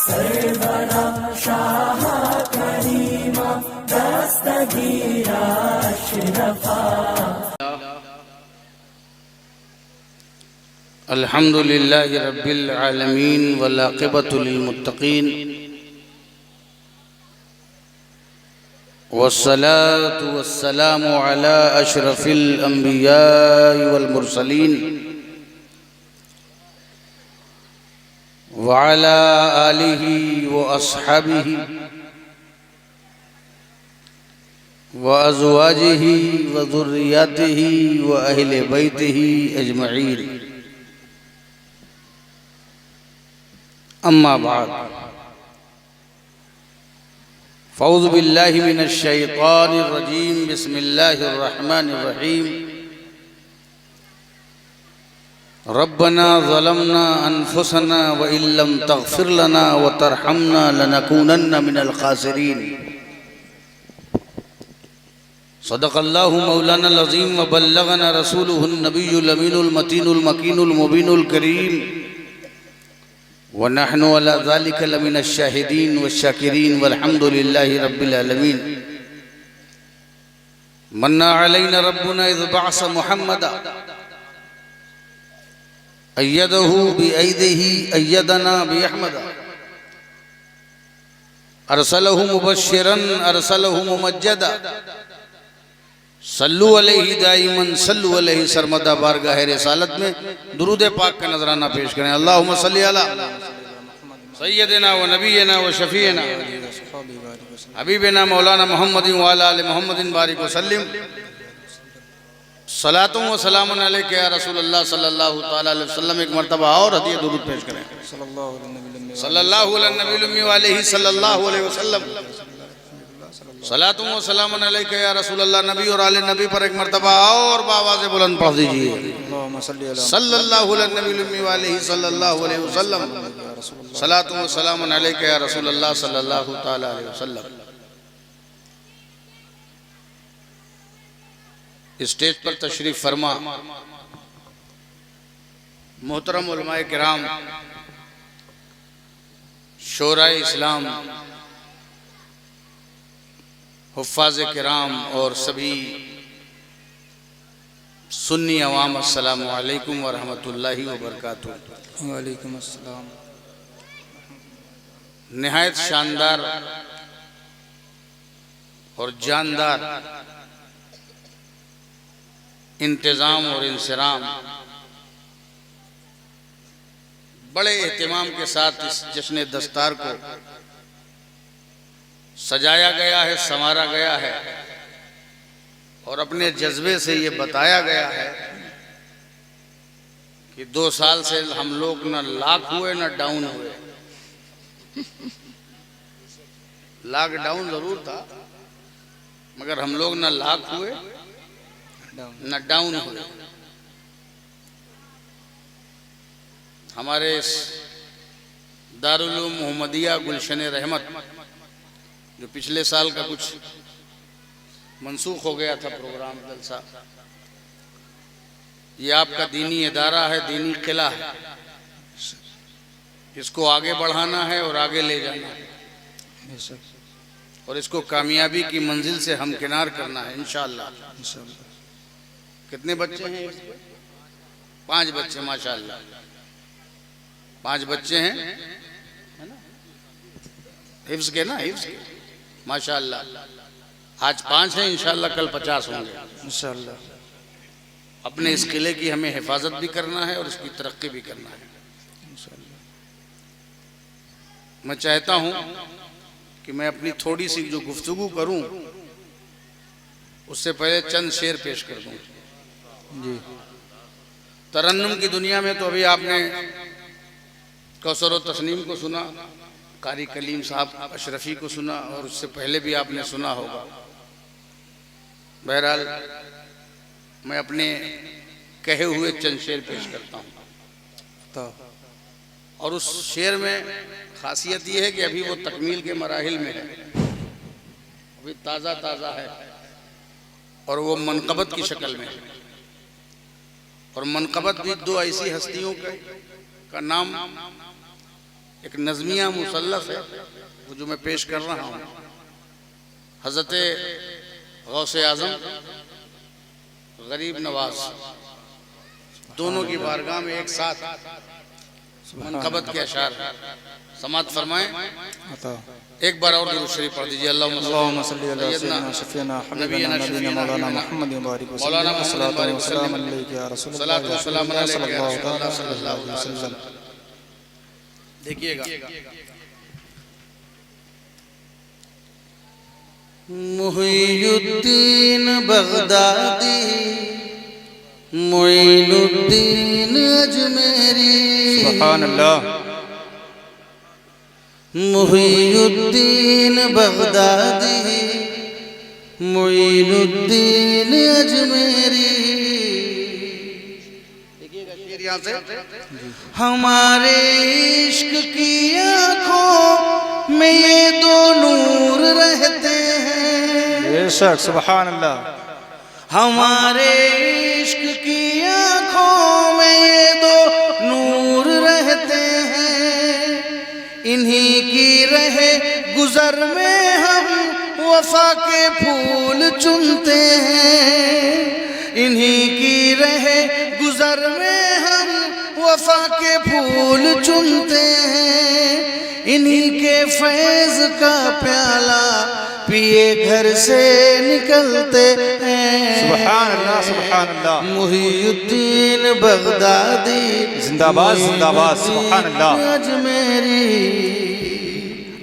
सरवरा शाह करीमा दस्तगीरा अशरफा। अल्हम्दुलिल्लाहि रब्बिल आलमीन वल आक़िबतु लिल मुत्तक़ीन वस्सलातु वस्सलामु अला अशरफिल अंबियाइ वल मुरसलीन व अला आलिहि व अस्हाबिहि व अज़वाजिहि व ज़ुर्रिय्यतिहि व अहले बैतिहि अजमईन। अम्मा बाद फ़ौज़ु बिल्लाहि मिनश शैतानिर रजीम बिस्मिल्लाहिर रहमानिर रहीम। रब्बना ज़लमना अनफुसना व इल्लम तग़फ़िर लना व तरहमना लनकूनन्ना मिनल ख़ासिरीन। सदक़ल्लाहु मौलानल अज़ीम व बल्लगना रसूलुहुन नबियुल अमीनुल मतीनुल मकीनुल मुबीनुल करीम व नहनु अला ज़ालिका लमिनश शाहिदीन व शाकिरीन वल्हम्दुलिल्लाहि रब्बिल आलमीन। मन्ना अलैना रब्बुना इज़ बअस मुहम्मदा अय्यदहु बिअयदिही अय्यदना बिअहमदा अरसलहु मुबश्शिरन अरसलहु मुमज्जदा सल्लु अलैहि दाइमन सल्लु अलैहि सरमदा। बारगाह रिसालत में दुरूद पाक का नजराना पेश करें। अल्लाहुम्मा सल्ली अला सय्यदिना व नबीना व शफीना हबीबिना मौलाना मोहम्मदिन व अला आलि मोहम्मदिन बारिक व सल्लिम। सलातुम व सलामुन अलैका या रसूलल्लाह सल्लल्लाहु तआला अलैहि वसल्लम। एक मर्तबा और हदीय दुरूद पेश करें। सल्लल्लाहु अलैहि व आलिहि सल्लल्लाहु अलैहि वसल्लम। सलातुम व सलामुन अलैका या रसूलल्लाह। नबी और आले नबी पर एक मर्तबा और बावाज़ बुलंद पढ़ दीजिए। सल्लल्लाहु अलैहि सल्लल्लाहु अलैहि वसल्लम। सलातुम व सलामुन अलैका या रसूलल्लाह सल्लल्लाहु तआला अलैहि वसल्लम। स्टेज पर तशरीफ फरमा मोहतरम उलमाए किराम, शोराए इस्लाम, हुफ़्फ़ाज़ किराम और सभी सुन्नी अवाम, अस्सलामु अलैकुम व रहमतुल्लाहि व बरकातुहू। वालेकुम अस्सलाम। निहायत शानदार और जानदार इंतज़ाम और इंसराम, बड़े एहतिमाम के साथ इस जश्न दस्तार को सजाया गया है, संवारा गया है और अपने जज्बे से ये बताया गया है कि 2 साल से हम लोग न लाख हुए न डाउन हुए। लॉकडाउन जरूर था मगर हम लोग न लाख हुए न डाउन हुए। हमारे इस दारुल उलूम मोहम्मदिया गुलशन रहमत, जो पिछले साल का कुछ मंसूख हो गया था प्रोग्राम जलसा, ये आपका दीनी इदारा है, दीनी किला है। इसको आगे बढ़ाना है और आगे ले जाना है और इसको कामयाबी की मंजिल से हमकिनार करना है इंशाअल्लाह। कितने बच्चे हैं? 5 बच्चे माशाअल्लाह। 5 बच्चे हैं, है ना? हिफ्ज़ के ना, हिफ्ज़ के माशाअल्लाह। आज 5 हैं, इंशाअल्लाह कल 50 होंगे इंशाअल्लाह। अपने इस किले की हमें हिफाजत भी करना है और इसकी तरक्की भी करना है इंशाअल्लाह। मैं चाहता हूँ कि मैं अपनी थोड़ी सी जो गुफ्तगू करूँ उससे पहले चंद शेर पेश कर दूँ जी। तरन्नुम की दुनिया में तो अभी आपने कौसर और तस्नीम को सुना, कारी कलीम साहब अशरफी को सुना और उससे पहले भी आपने सुना होगा। बहरहाल मैं अपने कहे हुए चंद शेर पेश करता हूँ और उस शेर में खासियत ये है कि अभी वो तकमील के मराहिल में है, अभी ताज़ा ताज़ा है और वो मनक़बत की शक्ल में है। और मनक़बत भी 2 ऐसी हस्तियों का नाम एक नज़मिया मुसल्लफ है वो जो मैं पेश कर रहा हूँ। हज़रत गौसे आज़म गरीब नवाज दोनों की बारगाह में एक साथ मुनक़बत के अशार समात फरमाएं। एक बार और दुरूद शरीफ पढ़ दीजिए। अल्लाहुम्मा सल्ली अला सय्यिदना शफ़ीना हबीबना नबीना मौलाना मुहम्मद बारिक वसल्लम सल्लल्लाहु अलैहि वसल्लम। देखिएगा, मुहीयुद्दीन बगदादी मोइनुद्दीन अजमेरी, सुभान अल्लाह। Muhyiddin Baghdadi Moinuddin Ajmeri. देखिएगा शेर यहाँ से। हमारे इश्क की आँखों में ये दो नूर रहते हैं, बेशक, सुभान अल्लाह। हमारे इश्क की आँखों में ये दो नूर रहते हैं, इन्हीं की रहे गुजर में हम वफा के फूल चुनते हैं, इन्हीं की रहे गुजर में हम वफा के फूल चुनते हैं, इन्हीं के फैज़ का प्याला पिए घर से निकलते हैं। सुभान अल्लाह, सुभान अल्लाह। मुहीयुद्दीन बगदादी जिंदाबाद, जिंदाबाद, सुभान अल्लाह। अजमेरी।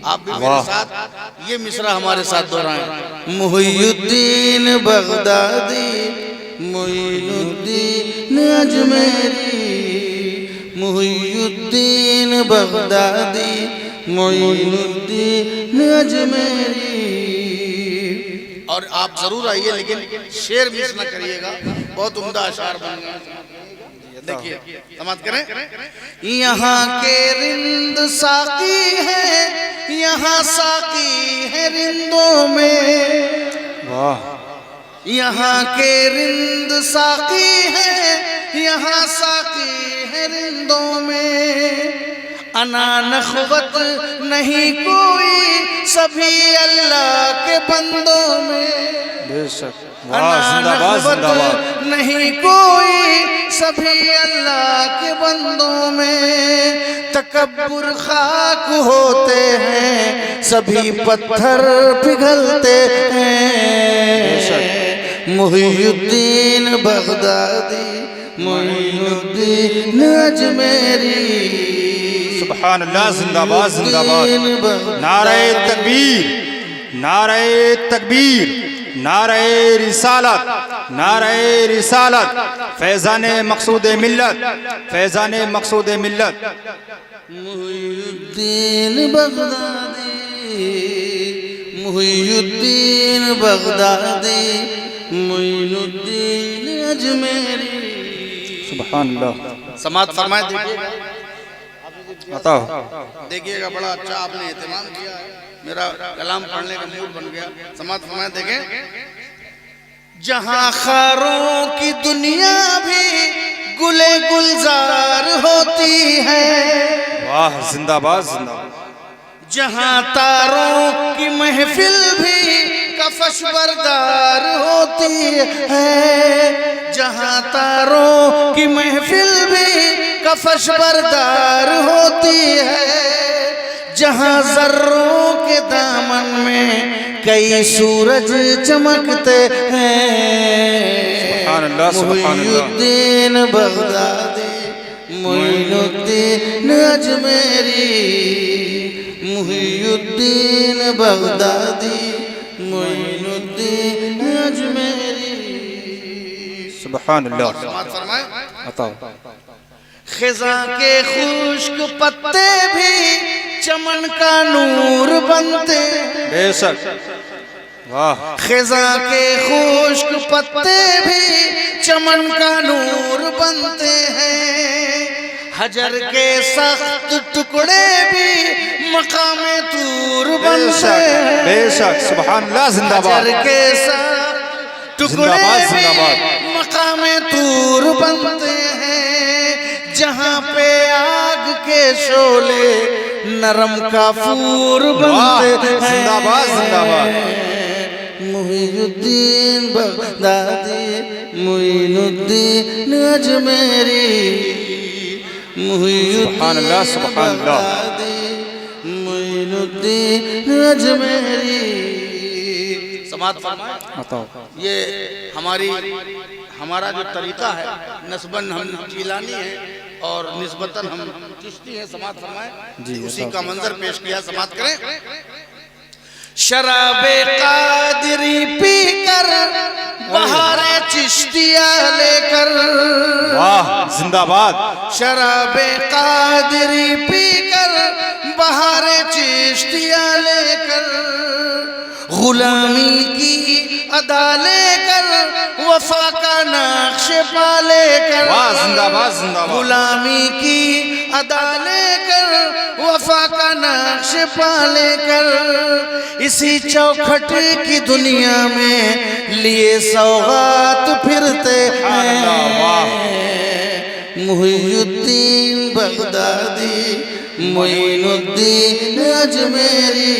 आप भी मेरे साथ ये मिसरा हमारे साथ दोहराएं। Muhyiddin Baghdadi Moinuddin Ajmeri, Muhyiddin Baghdadi Moinuddin Ajmeri. और आप जरूर आइए, लेकिन शेर मिस न करिएगा, बहुत उम्दा अशार बन गए। देखिए, समाप्त करें। यहाँ के रिंद साकी है, यहाँ साकी है रिंदों में, वाह। यहाँ के रिंद साकी है, यहाँ साकी है रिंदों में, अना नख़वत नहीं कोई सभी अल्लाह के बंदों में, बेशक, वाह, जिंदाबाद, जिंदाबाद। नहीं कोई सभी अल्लाह के बंदों में, तकब्बुर खाक होते हैं सभी पत्थर पिघलते हैं। मुहीयुद्दीन बगदादी मोइनुद्दीन अजमेरी, सुभान अल्लाह, जिंदाबाद, जिंदाबाद। नारे तकबीर, नारे तकबीर, नारे रिसालत, नारे रिसालत, फैज़ाने मक़सूद मिल्लत, फैज़ाने मक़सूद मिल्लत। Muhyiddin Baghdadi, Muhyiddin Baghdadi Moinuddin Ajmeri. सुभान अल्लाह। समात फरमाए। बताओ, देखिएगा, बड़ा अच्छा आपने एहतमाम किया है, मेरा कलाम पढ़ने का मूड बन गया। समात फरमाए। देखें, जहाँ खारों की दुनिया भी गुले गुलजार होती है, वाह, जिंदाबाद, जिंदाबाद। जहाँ तारों की महफिल भी कफश बरदार होती है, जहाँ तारों की महफिल भी कफश बरदार होती है, जहाँ ज़र्रों के दामन में कई सूरज चमकते हैं। Muhyiddin Baghdadi Moinuddin Ajmeri, Muhyiddin Baghdadi Moinuddin Ajmeri. सुभान अल्लाह। बताओ, खिज़ां के खुश्क पत्ते भी चमन का नूर बनते, बेशक, वाह। खिज़ां के खुश्क पत्ते भी चमन का नूर बनते हैं, हजर के सख्त टुकड़े भी मकामे तूर बनते हैं। बेशक, सुभान अल्लाह, जिंदाबाद। हजर के सख्त टुकड़े भी मकामे तूर बनते हैं, जहाँ पे आग के शोले नरम काफूर बनते हैं। जिंदाबाद जिंदाबाद। मुहीउद्दीन बगदादी मुईनुद्दीन अजमेरी, सुभान अल्लाह सुभान अल्लाह। मुईनुद्दीन अजमेरी। समात फरमाए। ये हमारा जो तरीका है, नस्बन हम जिलानी है और निस्बतन हम चिश्ती हैं। समात फरमाए जी, उसी का मंजर पेश किया। समात करें। शराबे कादरी पीकर बहारे चिश्तिया लेकर, वाह जिंदाबाद। शराबे कादरी पीकर बहारे चिश्तिया लेकर, गुलामी की अदा लेकर वफा का नक्श पा लेकर, वाह जिंदाबाद जिंदाबाद। गुलामी की अदा लेकर वफा का नक्श पा लेकर, इसी चौखट की दुनिया में लिए सौगात फिरते हैं। मुहीउद्दीन बगदादी मुईनुद्दीन अजमेरी,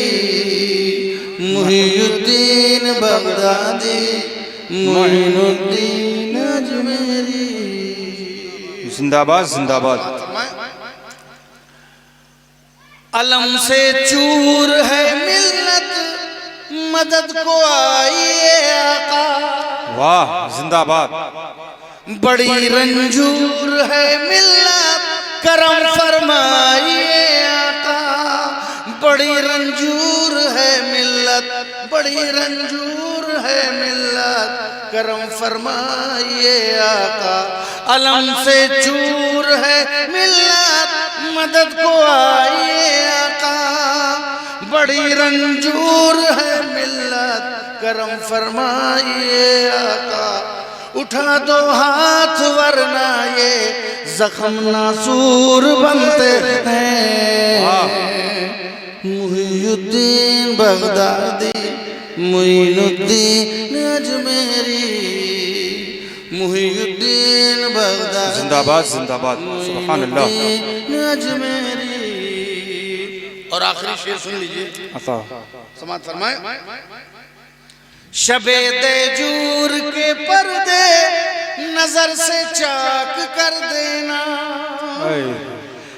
मुहीउद्दीन बगदादी मुईनुद्दीन अजमेरी। जिंदाबाद जिंदाबाद। अलम से चूर है मिल्लत मदद को आइए आका, वाह जिंदाबाद। बड़ी रंजूर है मिल्लत करम फरमाइए आका, बड़ी रंजूर है मिल्लत, बड़ी रंजूर है मिल्लत करम फरमाइए आका। अलम से चूर है मिल्लत मदद को आइए आका, बड़ी रंजूर है मिल्लत करम फरमाइए आका। उठा दो हाथ वरना ये जख्म नासूर बनते हैं। मुहीउद्दीन बगदादी मुईनुद्दीन अजमेरी, मुहीउद्दीन बगदादी जिंदाबाद जिंदाबाद। सुभान अल्लाह। अजमेरी। और आखिरी शेर सुन लीजिए। समात फरमाए। शबे देजूर के पर्दे नजर से चाक कर देना,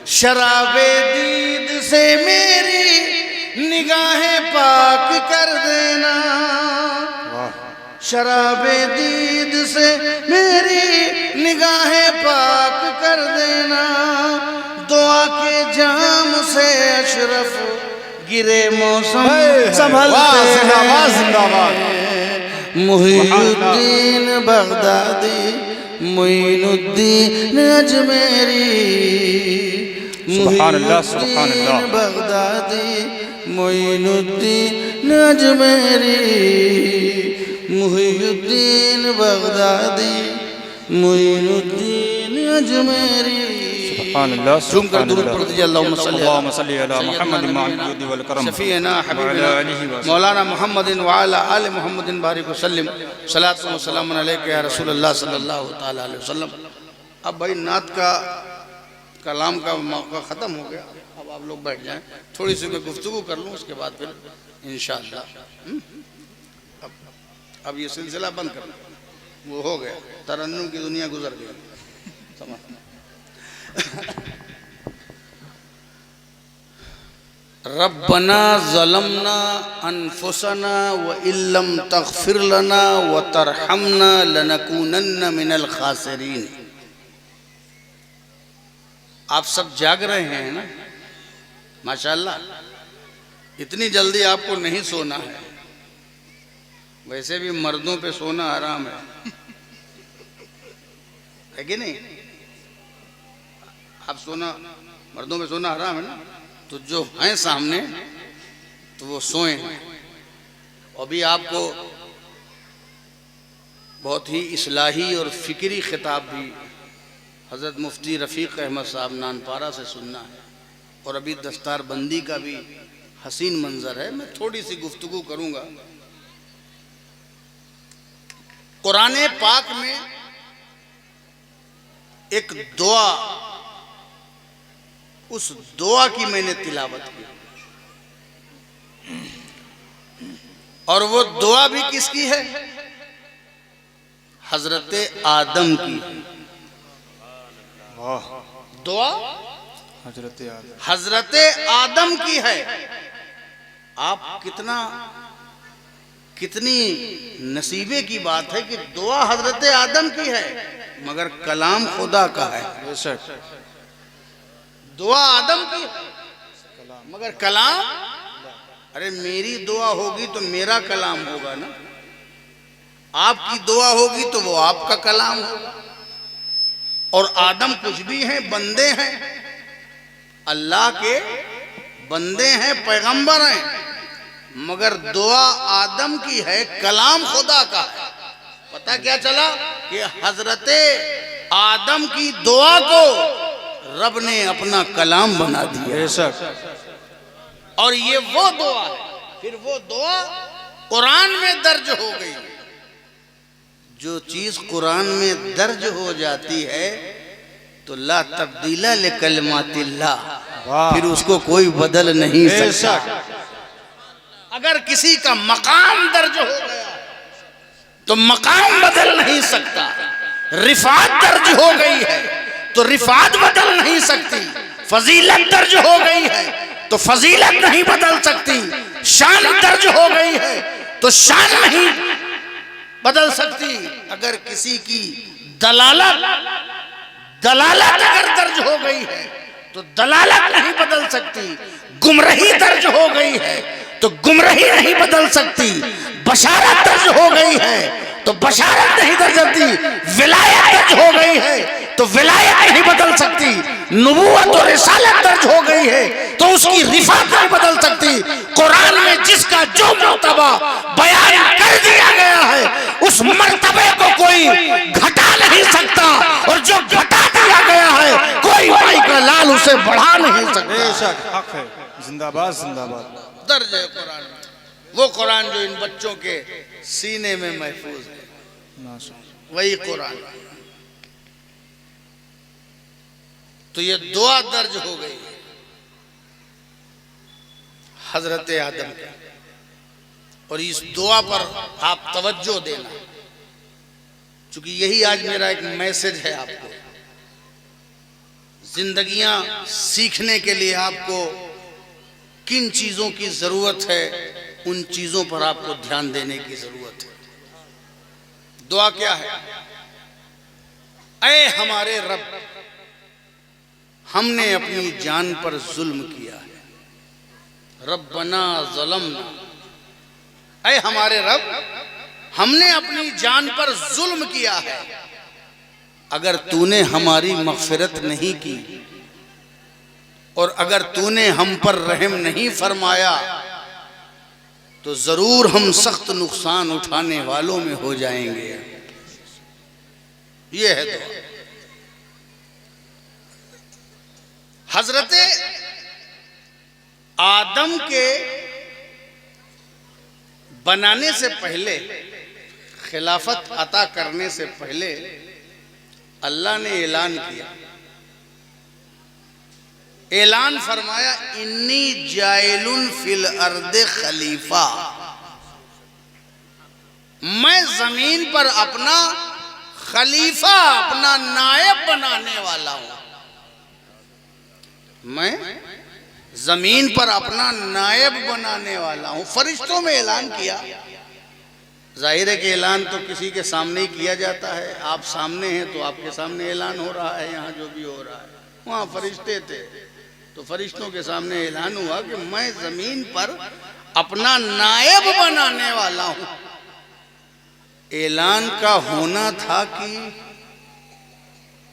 शराबे दीद से मेरी निगाहें पाक कर देना, शराबे दीद से मेरी निगाहें पाक कर देना, दुआ के जाम से अशरफ गिरे मौसम संभलते हैं। मुहीउद्दीन बगदादी मुईनुद्दीन अजमेरी, सुभान अल्लाह सुभान अल्लाह। बगदादी मुईनुद्दीन अजमेरी, मुहीउद्दीन बगदादी मुईनुद्दीन अजमेरी। झूम कर दुरूद पढ़ दीजिए। अल्लाहुम्मा सल्ली अला मुहम्मद वल करम शफीना हबीबना मौलाना मुहम्मदिन व अला आले मुहम्मदिन बारिक वसल्लम सलातु व सलाम अलैका या रसूल अल्लाह सल्लल्लाहु तआला अलैहि वसल्लम। अब भाई नात का कलाम का मौका ख़त्म हो गया। अब आप लोग बैठ जाएं, थोड़ी सी मैं गुफ्तगू कर लूँ, उसके बाद फिर इंशाअल्लाह अब ये सिलसिला बंद कर, वो हो गया, तरन्नुम की दुनिया गुजर गई। समझ रब्बना ज़लमना अनफुसना व इल्लम तग़फिर लना व तरहमना लनकूनन्न मिनल खासिरीन। आप सब जाग रहे हैं ना माशाअल्लाह। इतनी जल्दी आपको नहीं सोना है, वैसे भी मर्दों पे सोना आराम है कि नहीं? आप सोना, मर्दों में सोना हराम है ना, तो जो हैं सामने तो वो सोए। अभी आपको बहुत ही इस्लाही और फिक्री खिताब भी हज़रत मुफ्ती रफ़ीक अहमद साहब नानपारा से सुनना है, और अभी दस्तार बंदी का भी हसीन मंजर है। मैं थोड़ी सी गुफ्तगू करूँगा। कुरान पाक में एक दुआ उस दुआ की मैंने तिलावत की। और वो दुआ भी किसकी है? हजरत आदम की। दुआ हजरत आदम की है। आप कितनी नसीबे की बात है कि दुआ हजरत आदम की है मगर कलाम खुदा का है। दुआ आदम की मगर कलाम, अरे मेरी दुआ होगी तो मेरा कलाम होगा ना, आपकी दुआ होगी तो वो आपका कलाम होगा। और आदम कुछ भी हैं, बंदे हैं, अल्लाह के बंदे हैं, पैगंबर हैं, मगर दुआ आदम की है, कलाम खुदा का है। पता क्या चला कि हजरत आदम की दुआ को रब ने अपना कलाम बना दिया। और ये वो दुआ है, फिर वो दुआ कुरान में दर्ज हो गई। जो चीज कुरान में दर्ज हो जाती है तो ला तब्दीला लिकलमातिल्लाह, फिर उसको कोई बदल नहीं सकता। अगर किसी का मकाम दर्ज हो गया तो मकाम बदल नहीं सकता। रिफात दर्ज हो गई है तो रिफात बदल नहीं सकती। फजीलत दर्ज हो गई है तो फजीलत नहीं बदल सकती। शान दर्ज हो गई है तो शान नहीं बदल सकती। अगर किसी की दलालत अगर दर्ज हो गई है तो दलालत नहीं बदल सकती। गुमराही दर्ज हो गई है तो गुमराही नहीं बदल सकती। बशारत दर्ज हो गई है तो बशारत नहीं बदल सकती। विलायत दर्ज हो गई है तो विलायत नहीं बदल सकती। नबूवत और रिसालत दर्ज हो गई है तो उसकी रिफात नहीं बदल सकती। कुरान में जिसका जो मर्तबा बयान कर दिया गया है उस मर्तबे को कोई घटा नहीं सकता, और जो घटा दिया गया है कोई माई का लाल उसे बढ़ा नहीं सकता। बेशक हक है। जिंदाबाद जिंदाबाद। दर्ज है कुरान में, वो कुरान जो इन बच्चों के सीने में महफूज है, वही कुरान। तो ये दुआ दर्ज हो गई हजरत आदम की, और इस दुआ पर आप तवज्जो देना, क्योंकि यही आज मेरा एक मैसेज है आपको। जिंदगियां सीखने के लिए आपको किन चीजों की जरूरत है, उन चीजों पर आपको ध्यान देने की जरूरत है। दुआ क्या है? ऐ हमारे रब, हमने अपनी जान पर जुल्म किया है। रब्बना ज़लमना, ऐ हमारे रब, हमने अपनी जान पर जुल्म किया है। अगर तूने हमारी मग़फ़िरत नहीं की और अगर तूने हम पर रहम नहीं फरमाया तो जरूर हम सख्त नुकसान उठाने वालों में हो जाएंगे। ये है दुआ। हजरत आदम के बनाने से पहले, खिलाफत अता करने से पहले अल्लाह ने ऐलान किया, ऐलान फरमाया, इन्नी जाइलुन फिल अर्दे खलीफा, मैं जमीन पर अपना खलीफा, अपना नायब बनाने वाला हूं। मैं जमीन पर अपना नायब बनाने वाला हूं। फरिश्तों में ऐलान किया। जाहिर है कि ऐलान तो किसी के सामने ही किया जाता है। आप सामने हैं तो आपके सामने ऐलान हो रहा है। यहाँ जो भी हो रहा है, वहाँ फरिश्ते थे तो फरिश्तों के सामने ऐलान हुआ कि मैं जमीन पर अपना नायब बनाने वाला हूं। ऐलान का होना था कि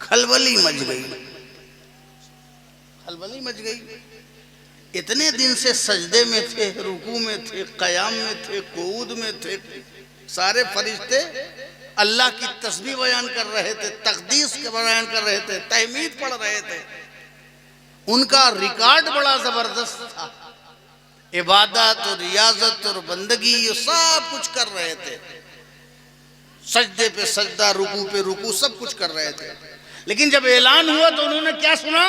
खलबली मच गई, खलबली मच गई। इतने दिन से सजदे में थे, रुकू में थे, कयाम में थे, कूद में थे, सारे फरिश्ते अल्लाह की तस्बीह बयान कर रहे थे, तकदीस के बयान कर रहे थे, तहमीद पढ़ रहे थे। उनका रिकॉर्ड बड़ा जबरदस्त था। इबादत और रियाजत और बंदगी ये सब कुछ कर रहे थे। सजदे पे सजदा, रुकू पे रुकू, सब कुछ कर रहे थे। लेकिन जब ऐलान हुआ तो उन्होंने क्या सुना?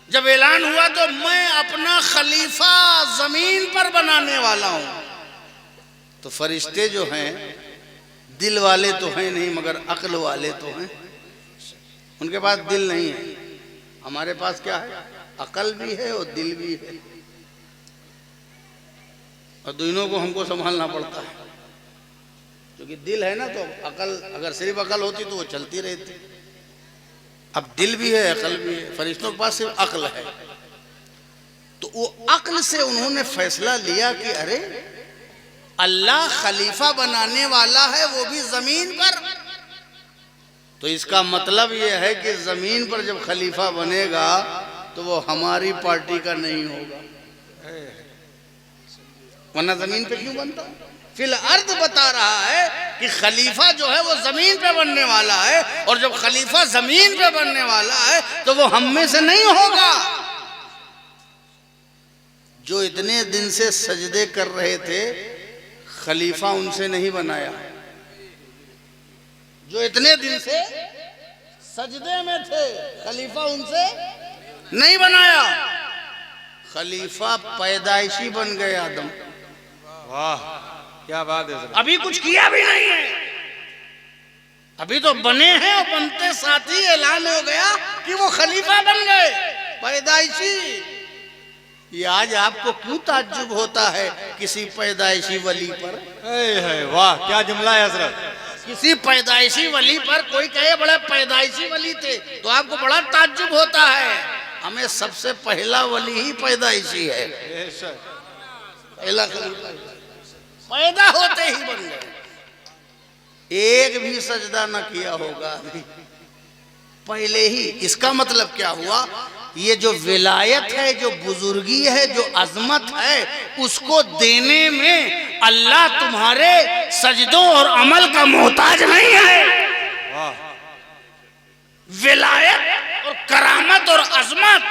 जब ऐलान हुआ तो मैं अपना खलीफा जमीन पर बनाने वाला हूं, तो फरिश्ते जो हैं दिल वाले तो हैं नहीं मगर अक्ल वाले तो हैं। उनके पास दिल नहीं है, हमारे पास क्या है? अकल भी है और दिल भी है, और दोनों को हमको संभालना पड़ता है। क्योंकि दिल है ना, तो अकल, अगर सिर्फ अकल होती तो वो चलती रहती। अब दिल भी है, अकल भी है, फरिश्तों के पास सिर्फ अकल है। तो वो अकल से उन्होंने फैसला लिया कि अरे अल्लाह खलीफा बनाने वाला है, वो भी जमीन पर। तो इसका मतलब ये है कि जमीन पर जब खलीफा बनेगा तो वो हमारी पार्टी का नहीं होगा, वरना जमीन पे क्यों बनता? फिल अर्द बता रहा है कि खलीफा जो है वो जमीन पे बनने वाला है, और जब खलीफा जमीन पे बनने वाला है तो वो हम में से नहीं होगा। जो इतने दिन से सजदे कर रहे थे, खलीफा उनसे नहीं बनाया। जो इतने दिन से सजदे में थे, खलीफा उनसे नहीं बनाया। खलीफा पैदाइशी बन गए आदम। वाह क्या बात है। अभी कुछ किया भी नहीं है, अभी तो बने हैं, और बनते साथ ही ऐलान हो गया कि वो खलीफा बन गए पैदाइशी। ये आज आपको क्यों ताज्जुब होता है किसी पैदाइशी वली पर? वाह क्या जुमला है हजरत। किसी पैदाइशी वली पर कोई कहे बड़े पैदाइशी वली थे तो आपको बड़ा ताज्जुब होता है। हमें सबसे पहला वली ही पैदाइशी है, पहला खलीफा पैदा होते ही बन गए। एक भी सजदा न किया होगा अभी, पहले ही। इसका मतलब क्या हुआ? ये जो विलायत है, जो बुजुर्गी है, जो अजमत है, उसको देने में अल्लाह तुम्हारे सजदों और अमल का मोहताज नहीं है। विलायत और करामत और अजमत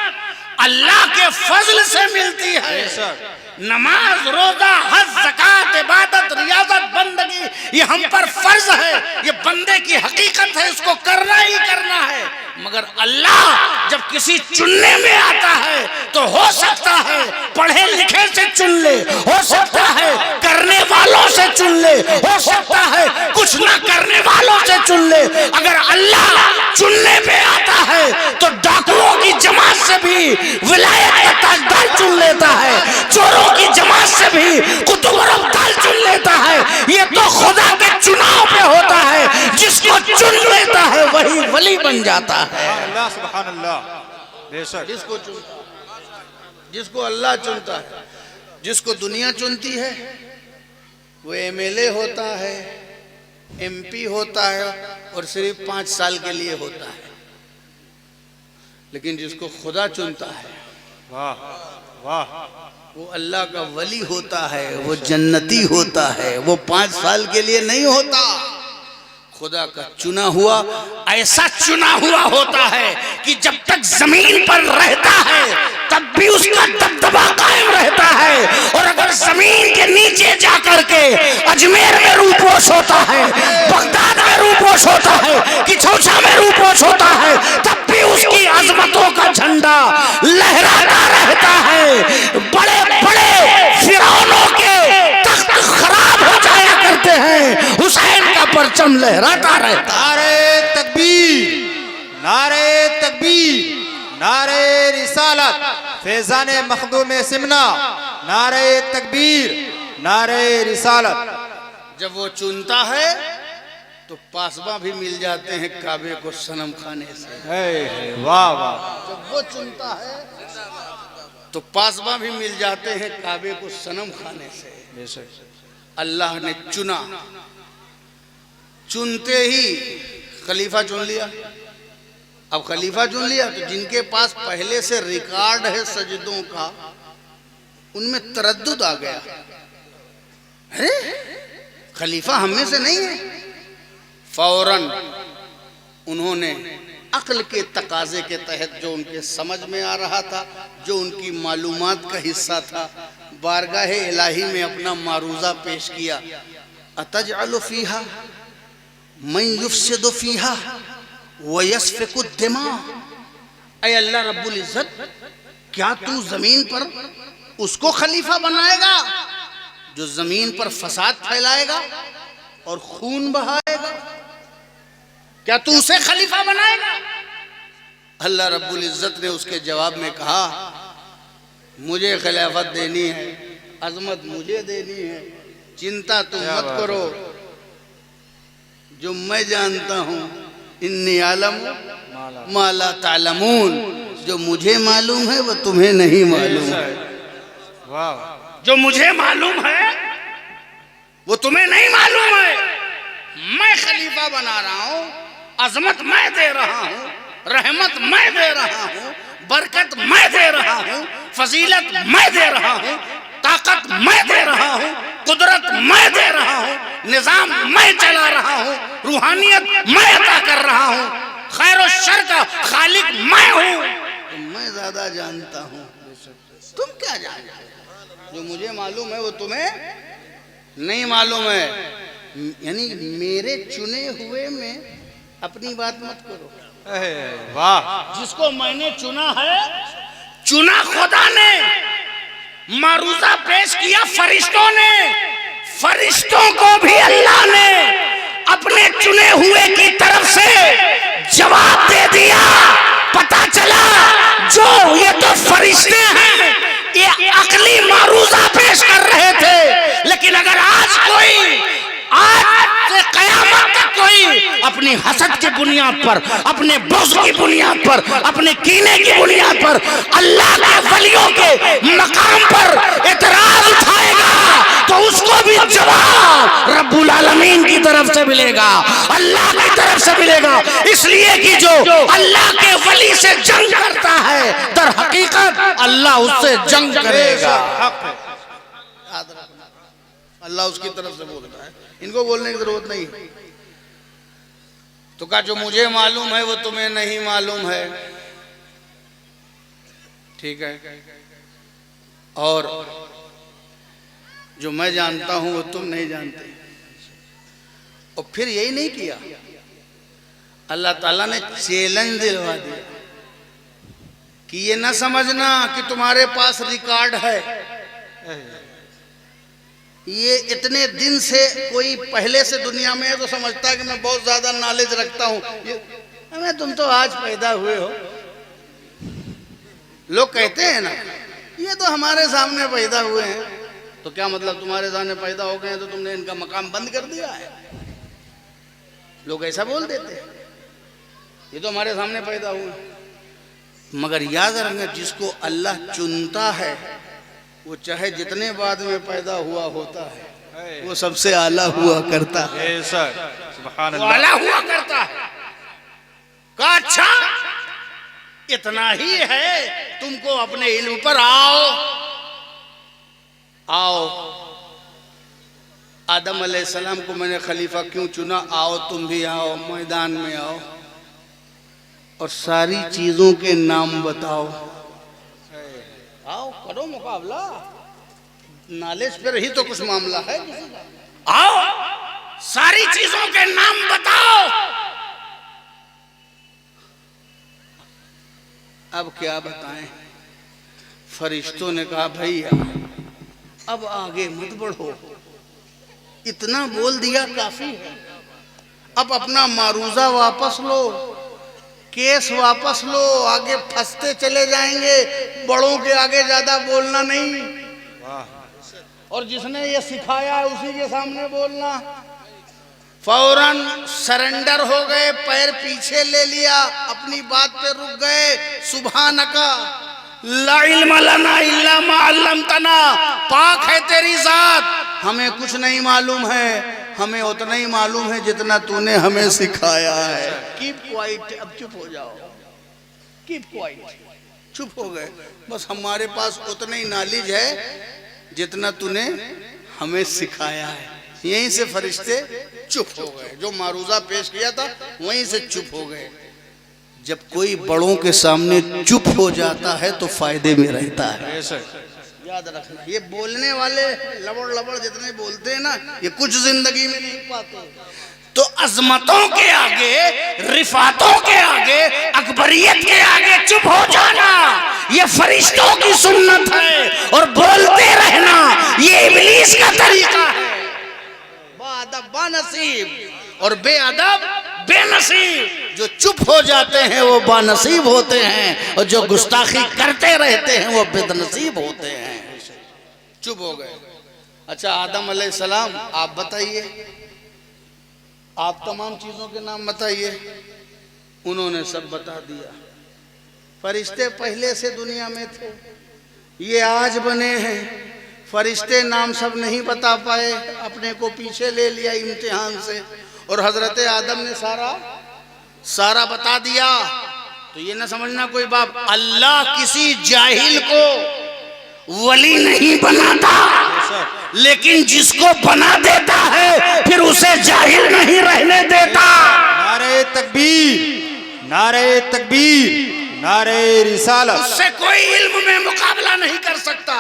अल्लाह के फजल से मिलती है। नमाज, रोजा, हज, ज़कात, इबादत, रियाजत, बंदगी, ये हम पर फर्ज है, ये बंदे की हकीकत है, इसको करना ही करना है। मगर अल्लाह जब किसी चुनने में आता है तो हो सकता है पढ़े लिखे से चुन ले, हो सकता है करने वालों से चुन ले, हो सकता है कुछ ना करने वालों से चुन ले। अगर अल्लाह चुनने में आता है तो डाकुओं की जमात से भी विलायत का ताजदार चुन लेता है, चोरों की जमात से भी कुतुब और अब्दाल चुन लेता है। ये तो खुदा के चुनाव पे होता है, जिसको चुन लेता है वही वली बन जाता है। अल्लाह सुभान अल्लाह। बेशक जिसको चुनता, जिसको अल्लाह चुनता है, जिसको दुनिया चुनती है वो एमएलए होता है, एमपी होता है, और सिर्फ 5 साल के लिए होता है। लेकिन जिसको खुदा चुनता है, वाह वाह, वो अल्लाह का वली होता है, वो जन्नती होता है, वो 5 साल के लिए नहीं होता। खुदा का चुना हुआ ऐसा चुना हुआ होता है कि जब तक जमीन पर रहता है तब भी उसका दबदबा कायम रहता है, और अगर जमीन के नीचे जाकर के अजमेर में रूपोश होता है, बगदाद में रूपोश होता है, किछौछा में रूपोश होता है, तब भी उसकी अजमतों का झंडा लहराता रहता है। बड़े बड़े फिरौनों के तख्त खराब हो जाया करते हैं, हुसैन का परचम लहराता रहता। नारे तकबीर, नारे तकबीर, नारे रिसालत, फैजान मखदूम सिमना, नारे तकबीर, नारे रिसालत। जब वो चुनता है तो पासबा भी मिल जाते हैं काबे को सनम खाने से। वाह वाह। जब वो चुनता है तो पासबा भी मिल जाते हैं काबे को सनम खाने से। अल्लाह ने चुना, चुनते ही खलीफा चुन लिया। अब खलीफा चुन लिया तो जिनके पास पहले से रिकॉर्ड है सजदों का, उनमें तरद्दुद आ गया, है खलीफा हम में से नहीं है। फौरन उन्होंने अक्ल के तकाजे के तहत जो उनके समझ में आ रहा था, जो उनकी मालूमात का हिस्सा था, बारगाह इलाही में अपना मारूजा पेश किया। अतजअलु फीहा मन युफसिदु फीहा व यस्फिकु दिमा। ऐ अल्लाह रब्बुल इज्जत, क्या तू जमीन पर उसको खलीफा बनाएगा जो जमीन पर फसाद फैलाएगा और खून बहाएगा? क्या तू उसे खलीफा बनाएगा? अल्लाह रब्बुल इज्जत ने उसके जवाब में कहा, मुझे खिलाफत देनी है, अजमत मुझे देनी है, चिंता तुम मत करो, जो मैं जानता हूं, इन्नी आलम माला तालमून, जो मुझे मालूम है वो तुम्हें नहीं मालूम है। जो मुझे मालूम है वो तुम्हें नहीं मालूम है। मैं खलीफा बना रहा हूं, अजमत मैं दे रहा हूं, रहमत मैं दे रहा हूं, बरकत मैं दे रहा हूं, फजीलत मैं दे रहा हूं, ताकत मैं दे रहा हूं, कुदरत मैं दे रहा हूं, निजाम मैं चला रहा हूं, रूहानियत मैं अता कर रहा हूं, खैर और शर का खालिक मैं हूं। तो मैं ज्यादा जानता हूं, तुम क्या जानते हो? जो मुझे मालूम है वो तुम्हें नहीं मालूम है। यानी मेरे चुने हुए में अपनी बात मत करो। वाह, जिसको मैंने चुना है, चुना खुदा ने, मारूजा पेश किया फरिश्तों ने, फरिश्तों को भी अल्लाह ने अपने चुने हुए की तरफ से जवाब दे दिया। पता चला जो ये तो फरिश्ते हैं, ये अकली मारूजा पेश कर रहे थे, लेकिन अगर आज कोई, आज से कयामत तक कोई अपनी हसद की बुनियाद पर, अपने बुग़्ज़ की बुनियाद पर, अपने कीने की बुनियाद पर अल्लाह के वलियों के मकाम पर इतराज उठाएगा तो उसको भी जवाब रब्बुल आलमीन की तरफ से मिलेगा, अल्लाह की तरफ से मिलेगा। इसलिए कि जो अल्लाह के वली से जंग करता है, दर हकीकत अल्लाह उससे जंग करेगा। अल्लाह उसकी तरफ से बोलता है, इनको बोलने की जरूरत नहीं। तो कहा जो मुझे मालूम है वो तुम्हें नहीं मालूम है, ठीक है, और जो मैं जानता हूं वो तुम नहीं जानते। और फिर यही नहीं किया, अल्लाह ताला ने चैलेंज दिलवा दिया कि ये ना समझना कि तुम्हारे पास रिकॉर्ड है, ये इतने दिन से कोई पहले से दुनिया में है तो समझता है कि मैं बहुत ज्यादा नॉलेज रखता हूं। मैं तुम तो आज पैदा हुए हो। लोग कहते हैं ना, ये तो हमारे सामने पैदा हुए हैं, तो क्या मतलब तुम्हारे सामने पैदा हो गए हैं तो तुमने इनका मकाम बंद कर दिया है? लोग ऐसा बोल देते हैं, ये तो हमारे सामने पैदा हुए। मगर याद रखना, जिसको अल्लाह चुनता है वो चाहे जितने बाद में पैदा हुआ होता है, वो सबसे आला हुआ करता है। सुभान वो आला हुआ करता है। कहा अच्छा इतना ही है, तुमको अपने इल्म पर आओ। आदम अलैहिस्सलाम को मैंने खलीफा क्यों चुना? आओ तुम भी आओ, मैदान में आओ और सारी चीजों के नाम बताओ। आओ करो मुकाबला, नॉलेज पर ही तो कुछ मामला है। आओ सारी चीजों के नाम बताओ। अब क्या बताएं? फरिश्तों ने कहा भैया अब आगे मत बढ़ो, इतना बोल दिया काफी है, अब अपना मारूजा वापस लो, केस वापस लो, आगे फंसते चले जाएंगे, बड़ों के आगे ज्यादा बोलना नहीं। और जिसने ये सिखाया है उसी के सामने बोलना। फौरन सरेंडर हो गए, पैर पीछे ले लिया, अपनी बात पे रुक गए। सुभानका ला इल्म लना इल्ला मा अल्लमतना, पाक है तेरी जात, हमें कुछ नहीं मालूम है, हमें उतना ही मालूम है जितना तूने हमें सिखाया है। कीप क्वाइट, अब चुप हो जाओ, कीप क्वाइट, चुप हो गए। बस हमारे पास उतना ही नॉलेज है जितना तूने हमें सिखाया है। यहीं से फरिश्ते चुप हो गए, जो मारूजा पेश किया था वहीं से चुप हो गए। जब कोई बड़ों के सामने चुप हो जाता है तो फायदे में रहता है। याद रखना, ये बोलने वाले लबड़ लबड़ जितने बोलते हैं ना, ये कुछ जिंदगी में नहीं पाते। तो अजमतों के आगे, रिफातों के आगे, अकबरियत के आगे चुप हो जाना ये फरिश्तों की सुन्नत है, और बोलते रहना ये इब्लीस का तरीका है। बाअदब बानसीब और बेअदब बेनसीब। जो चुप हो जाते हैं वो बानसीब होते हैं, और जो गुस्ताखी करते रहते हैं वो बेनसीब होते हैं। चुप हो गए। अच्छा, आदम अलैहिस्सलाम आप बताइए, आप तमाम चीज़ों के नाम बताइए। उन्होंने सब बता दिया। फरिश्ते पहले से दुनिया में थे, ये आज बने हैं। फरिश्ते नाम सब नहीं बता पाए, अपने को पीछे ले लिया इम्तिहान से, और हजरत आदम ने सारा बता दिया। तो ये ना समझना कोई बाप, अल्लाह किसी जाहिल को वली नहीं बनाता, लेकिन जिसको बना देता है फिर उसे जाहिल नहीं रहने देता। नारे तकबीर, नारे तकबीर, नारे रिसालत। उससे कोई इल्म में मुकाबला नहीं कर सकता।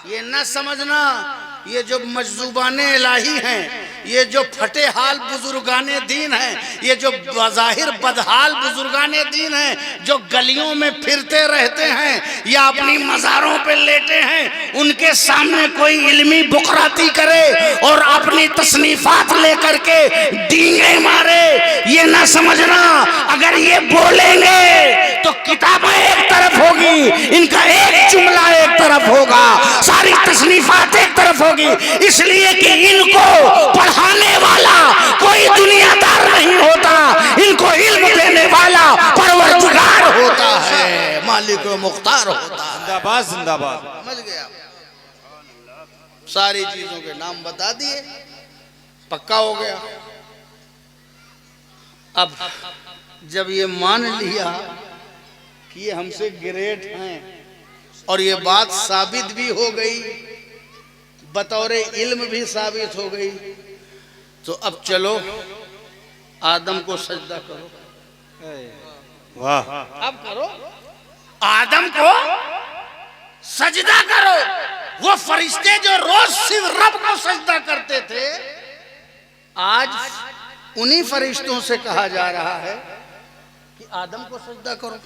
ये न समझना, ये जो मजजूबाने इलाही हैं, ये जो फटे हाल बुजुर्गाने दीन हैं, ये जो बज़ाहिर बदहाल बुजुर्गाने दीन हैं, जो गलियों में फिरते रहते हैं या अपनी मज़ारों पे लेटे हैं, उनके सामने कोई इल्मी बुकराती करे और अपनी तसनीफात लेकर के डींगे मारे, ये ना समझना अगर ये बोलेंगे तो किताबें एक तरफ होगी, इनका एक जुमला एक तरफ होगा, सारी तसनीफात एक तरफ होगी। इसलिए कि इनको पढ़ाने वाला कोई दुनियादार नहीं होता, इनको इल्म देने वाला परवरदिगार होता है, मालिक व मुख्तार होता है। जिंदाबाद जिंदाबाद। समझ गया? सारी चीजों के नाम बता दिए, पक्का हो गया। अब जब ये मान लिया कि ये हमसे ग्रेट हैं और ये बात साबित भी हो गई, बतौरे इल्म भी साबित हो गई, तो अब चलो आदम को सजदा करो। वाह, अब करो, आदम को सजदा करो। वो फरिश्ते जो रोज सिर्फ रब को सजदा करते थे, आज उन्हीं फरिश्तों से कहा जा रहा है कि आदम को सजदा करो।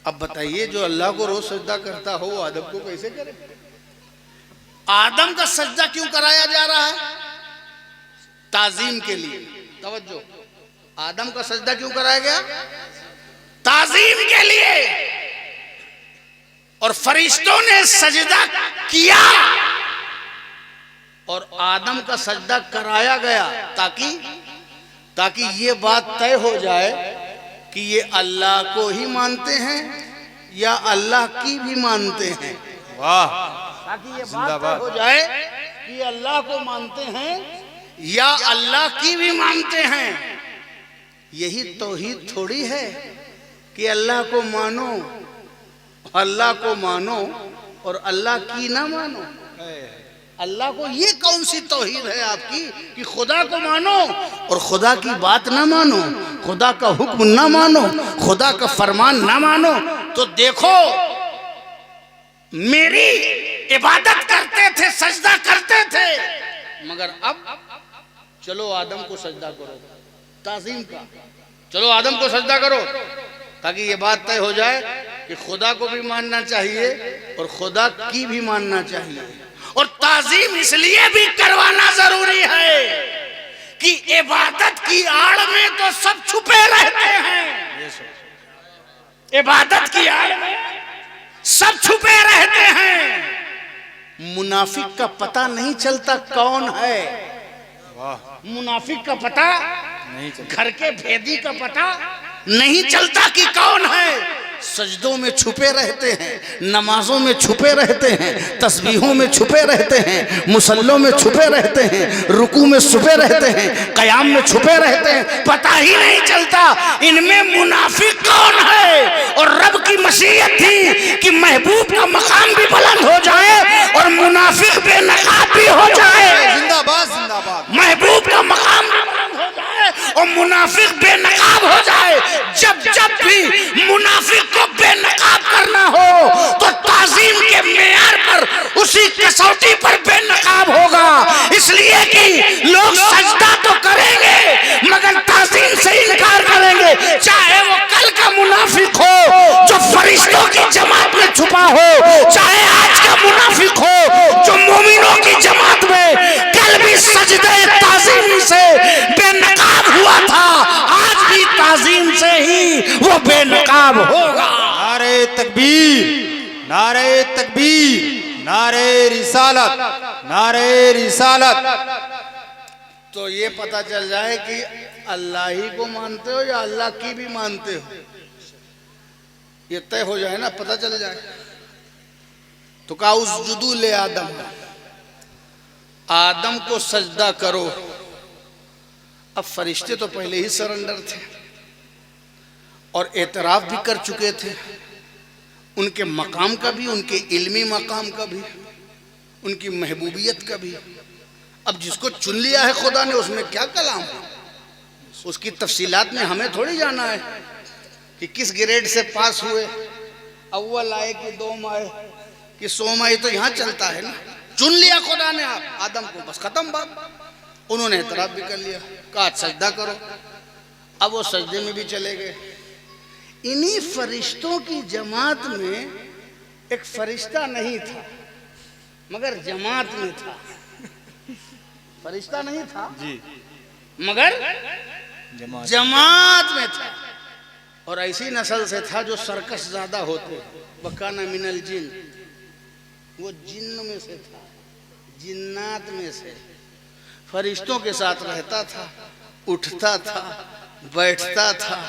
अब बताइए, जो अल्लाह को रोज सजदा करता हो वो आदम को कैसे करे? आदम का सजदा क्यों कराया जा रहा है? ताजीम के लिए। तवज्जो, आदम का सजदा क्यों कराया गया? ताजीम के लिए। और फरिश्तों ने सजदा किया और आदम का सजदा कराया गया ताकि ये बात तय हो जाए कि ये अल्लाह को ही मानते हैं या अल्लाह की भी मानते हैं। वाह, ताकि ये बात तय हो जाए कि अल्लाह को मानते हैं या अल्लाह की भी मानते हैं। यही तौहीद थोड़ी है कि अल्लाह को मानो और अल्लाह की ना मानो। अल्लाह को, ये कौन सी तौहीद है आपकी कि खुदा को मानो और खुदा की बात ना मानो, खुदा का हुक्म ना मानो, खुदा का फरमान ना मानो? तो देखो, मेरी इबादत करते थे, सजदा करते थे, मगर अब चलो आदम को सजदा करो, ताज़ीम का। चलो आदम को सजदा करो ताकि ये बात तय हो जाए कि खुदा को भी मानना चाहिए और खुदा की भी मानना चाहिए। और ताज़ीम इसलिए भी करवाना जरूरी है कि इबादत की आड़ में तो सब छुपे रहते हैं, इबादत की आड़ में सब छुपे रहते हैं। मुनाफिक का पता नहीं चलता कौन है। मुनाफिक का पता नहीं चलता, घर के भेदी का पता नहीं चलता कि कौन है। सजदों में छुपे रहते हैं, नमाजों में छुपे रहते हैं, तस्बीहों में छुपे रहते हैं, मुसल्लों में छुपे रहते हैं, रुकू में छुपे रहते हैं, कयाम में छुपे रहते हैं। पता ही नहीं चलता इनमें मुनाफिक कौन है। और रब की मशीयत थी कि महबूब का मकाम भी बुलंद हो जाए और मुनाफिक बेनकाब भी हो जाए। जिंदाबाद जिंदाबाद। महबूब का मकाम भी बुलंद हो जाए और मुनाफिक बेनकाब हो जाए। जब भी मुनाफिक को बेनकाब करना हो तो ताज़ीम के मेयार पर, उसी कसौटी पर बेनकाब होगा। इसलिए कि लोग सजदा तो करेंगे छुपा हो, चाहे आज का मुनाफिक हो, जो मोमिनों की जमात में कल भी सजदे ताज़ीम से बेनकाब हुआ था, आज भी ताज़ीम से ही वो बेनकाब होगा। नारे तकबीर, नारे तकबीर, नारे रिसालत, नारे रिसालत। तो ये पता चल जाए कि अल्लाह ही को मानते हो या अल्लाह की भी मानते हो, ये तय हो जाए ना, पता चल जाए। तो कहा उसजुदू ले आदम, आदम को सजदा करो। अब फरिश्ते तो पहले ही सरेंडर थे और एतराफ भी कर चुके थे, उनके मकाम का भी, उनके इल्मी मकाम का भी, उनकी महबूबियत का भी। अब जिसको चुन लिया है खुदा ने, उसमें क्या कलाम है, उसकी तफसीलात में हमें थोड़ी जाना है कि किस ग्रेड से पास हुए, अव्वल आए कि दोम आए कि सोम आए, तो यहाँ चलता है ना। चुन लिया खुदा ने आप आदम को, बस खत्म बात। उन्होंने एतराफ भी कर लिया, कहा सजदा करो। अब वो सजदे में भी चले गए। इन्हीं फरिश्तों की जमात में एक फरिश्ता नहीं था मगर जमात में था। फरिश्ता नहीं था जी, मगर जमात में था। और ऐसी नस्ल से था जो सरकस ज्यादा होते, वकाना मिनल जिन, वो जिन्न में से था, जिन्नात में से। फरिश्तों के साथ रहता था, उठता था, बैठता था,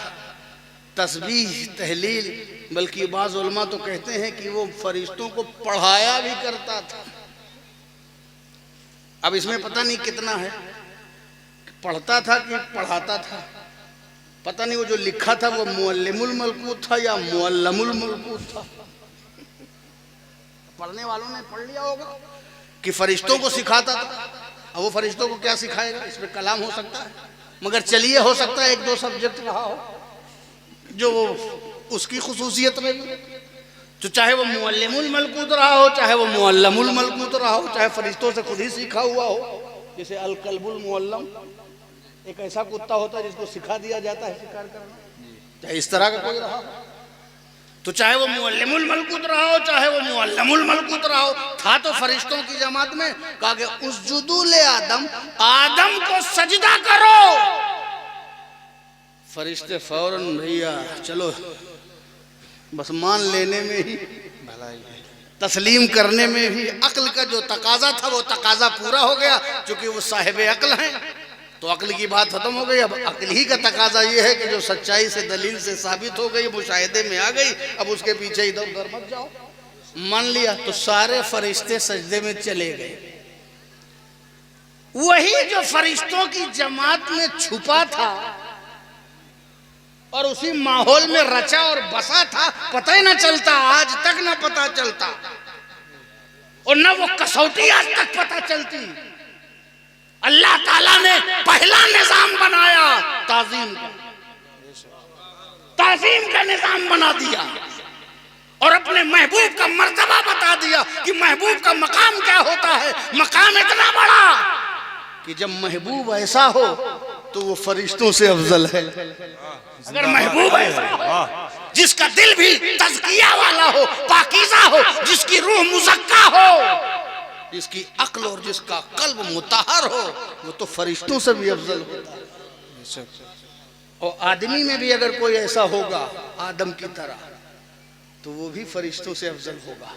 तस्बीह तहलील, बल्कि बाज़ उलमा तो कहते हैं कि वो फरिश्तों को पढ़ाया भी करता था। अब इसमें पता नहीं कितना है, पढ़ता था कि पढ़ाता था, पता नहीं। वो जो लिखा था वो मुअल्लिमुल मलकूत था या मुअल्लमुल मलकूत था। पढ़ने वालों ने पढ़ लिया होगा कि फरिश्तों को सिखाता था। अब वो फरिश्तों को क्या सिखाएगा, इसमें कलाम हो सकता है, मगर चलिए हो सकता है एक दो सब्जेक्ट रहा हो जो उसकी खुसूसियत रही। तो चाहे वो मुअल्लिमुल मलकूत रहा हो, चाहे वो मुअल्लमुल मलकूत रहा हो, चाहे फरिश्तों से खुद ही सीखा हुआ हो। जैसे अल कल्बुल मुअल्लम, एक ऐसा कुत्ता होता है जिसको सिखा दिया जाता है शिकार करना, चाहे इस तरह का कोई रहा हो। तो चाहे वो मुअल्लिमुल मलकूत रहा हो, चाहे वो मुअल्लमुल मलकूत रहा हो, था तो फरिश्तों की जमात में। कहा कि उसजुदू ले आदम, आदम को सजदा करो। फरिश्ते फौरन, भैया चलो, बस मान लेने में ही, तस्लीम करने में भी अक्ल का जो तकाजा था वो तकाजा पूरा हो गया। क्योंकि वो साहिब अक्ल हैं तो अक्ल की बात खत्म हो गई। अब अक्ल ही का तकाजा ये है कि जो सच्चाई से दलील से साबित हो गई, मुशाहिदे में आ गई, अब उसके पीछे इधर उधर मत जाओ। मान लिया तो सारे फरिश्ते सजदे में चले गए। वही जो फरिश्तों की जमात में छुपा था और उसी माहौल में रचा और बसा था, पता ही ना चलता, आज तक ना पता चलता, और न वो कसौटी आज तक पता चलती। अल्लाह ताला ने पहला निजाम बनाया ताजीम का, ताजीम का निजाम बना दिया और अपने महबूब का मर्तबा बता दिया कि महबूब का मकाम क्या होता है। मकाम इतना बड़ा कि जब महबूब ऐसा हो तो वो फरिश्तों से अफजल है। अगर महबूब ऐसा हो जिसका दिल भी तज़किया वाला हो, पाकीज़ा हो, जिसकी रूह मुज़क्का हो, जिसकी अक्ल और जिसका कल्ब मुताहर हो, वो तो फरिश्तों से भी अफजल होता है। और आदमी में भी अगर कोई ऐसा होगा आदम की तरह, तो वो भी फरिश्तों से अफजल होगा।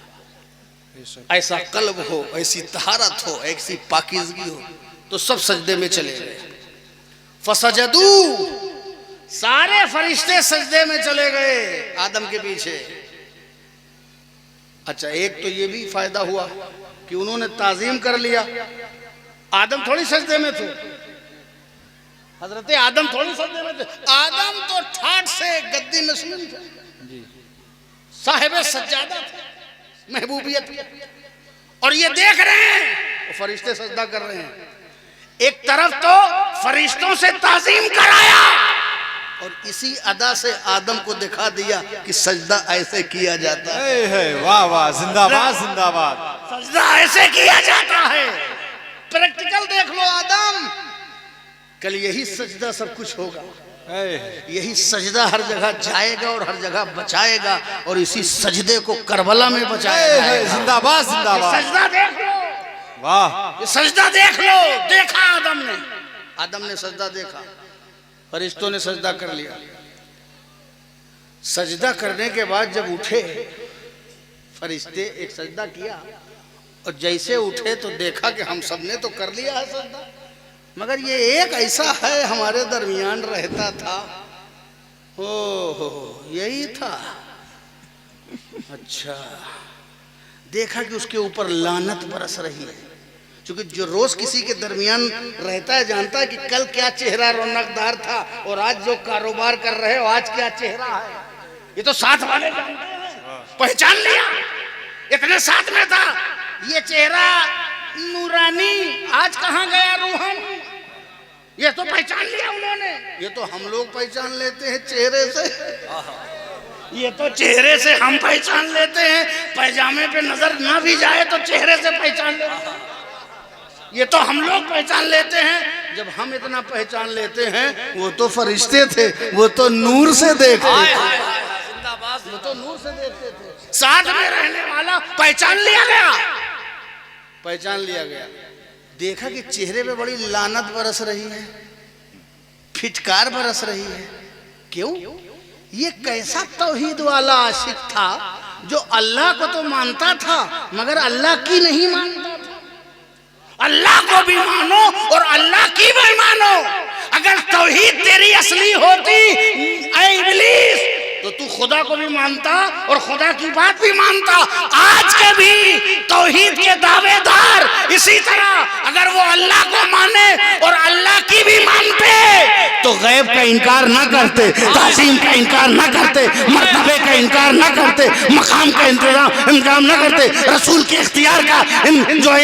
ऐसा कल्ब हो, ऐसी तहारत हो, ऐसी पाकीज़गी हो, तो सब सजदे में चले गए। फसजदू, सारे फरिश्ते सजदे में चले गए आदम के पीछे। अच्छा, एक तो ये भी फायदा हुआ कि उन्होंने ताजीम कर लिया। आदम थोड़ी सजदे में थे, हजरत आदम थोड़ी सजदे में थे। आदम तो ठाठ से गद्दी नशीन थे, साहिब सज्जादा थे, महबूबियत। और ये देख रहे हैं फरिश्ते सजदा कर रहे हैं। एक तरफ तो फरिश्तों से ताजीम कराया और इसी अदा से आदम को दिखा दिया कि सजदा ऐसे किया जाता है। वाह वाह, जिंदाबाद जिंदाबाद। सजदा ऐसे किया जाता है। प्रैक्टिकल देख लो आदम, कल यही सजदा सब कुछ होगा। यही सजदा हर जगह जाएगा और हर जगह बचाएगा, और इसी सजदे को करबला में बचाएगा। जिंदाबाद जिंदाबाद। सजदा देख लो, वाह, ये सजदा देख लो। देखा आदम ने सजदा देखा, फरिश्तों ने सजदा कर लिया। सजदा करने के बाद जब उठे फरिश्ते, एक सजदा किया और जैसे उठे तो देखा कि हम सब ने तो कर लिया है सजदा, मगर ये एक ऐसा है हमारे दरमियान रहता था। हो यही था। अच्छा, देखा कि उसके ऊपर लानत बरस रही है, क्योंकि जो रोज किसी के दरमियान रहता है जानता है कि कल क्या चेहरा रौनकदार था और आज जो कारोबार कर रहे हो आज क्या चेहरा है। ये तो साथ वाले जानते हैं, पहचान लिया। इतने साथ में था, ये चेहरा नूरानी आज कहां गया रूहानी, ये तो पहचान लिया उन्होंने। ये तो हम लोग पहचान लेते हैं चेहरे से, ये तो चेहरे से हम पहचान लेते हैं। पैजामे पे नजर ना भी जाए तो चेहरे से पहचान लेते हैं। ये तो हम लोग पहचान लेते हैं। जब हम इतना पहचान लेते हैं, वो तो फरिश्ते थे, वो तो नूर से देखते थे, वो तो नूर से देखते थे। साथ में रहने वाला पहचान लिया गया, पहचान लिया गया। देखा कि चेहरे पे बड़ी लानत बरस रही है, फिटकार बरस रही है। क्यों? ये कैसा तौहीद वाला आशिक था जो अल्लाह को तो मानता था मगर अल्लाह की नहीं मानता था। अल्लाह को भी मानो और अल्लाह की भी मानो। अगर तौहीद तेरी असली होती ऐ इब्लीस, तो तू खुदा को भी मानता और खुदा की बात भी मानता। आज के भी तौहीद के दावेदार इसी तरह अगर वो अल्लाह को माने और अल्लाह की भी मानते तो गैब का इनकार ना करते, ताज़ीम का इनकार ना करते, मर्तबे का इनकार ना करते, मकाम का इनकार ना करते, रसूल के इख्तियार का जो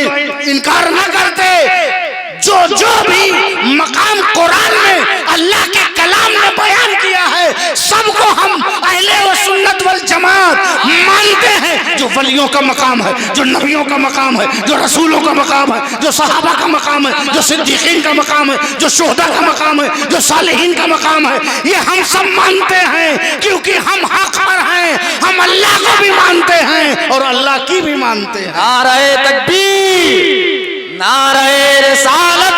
इनकार ना करते। जो भी मकाम कुरान में अल्लाह के कलाम ने बयान किया है सबको हम अहले व सुन्नत वल जमात मानते हैं। जो वलियों का मकाम है, जो नबियों का मकाम है, जो रसूलों का मकाम है, जो सहाबा का मकाम है, जो सिद्दीकीन का मकाम है, जो शुहदा का मकाम है, जो सालिहीन का मकाम है, ये हम सब मानते हैं क्योंकि हम हक पर हैं। हम अल्लाह को भी मानते हैं और अल्लाह की भी मानते हैं। नारे तकबीर, नारे रिसालत,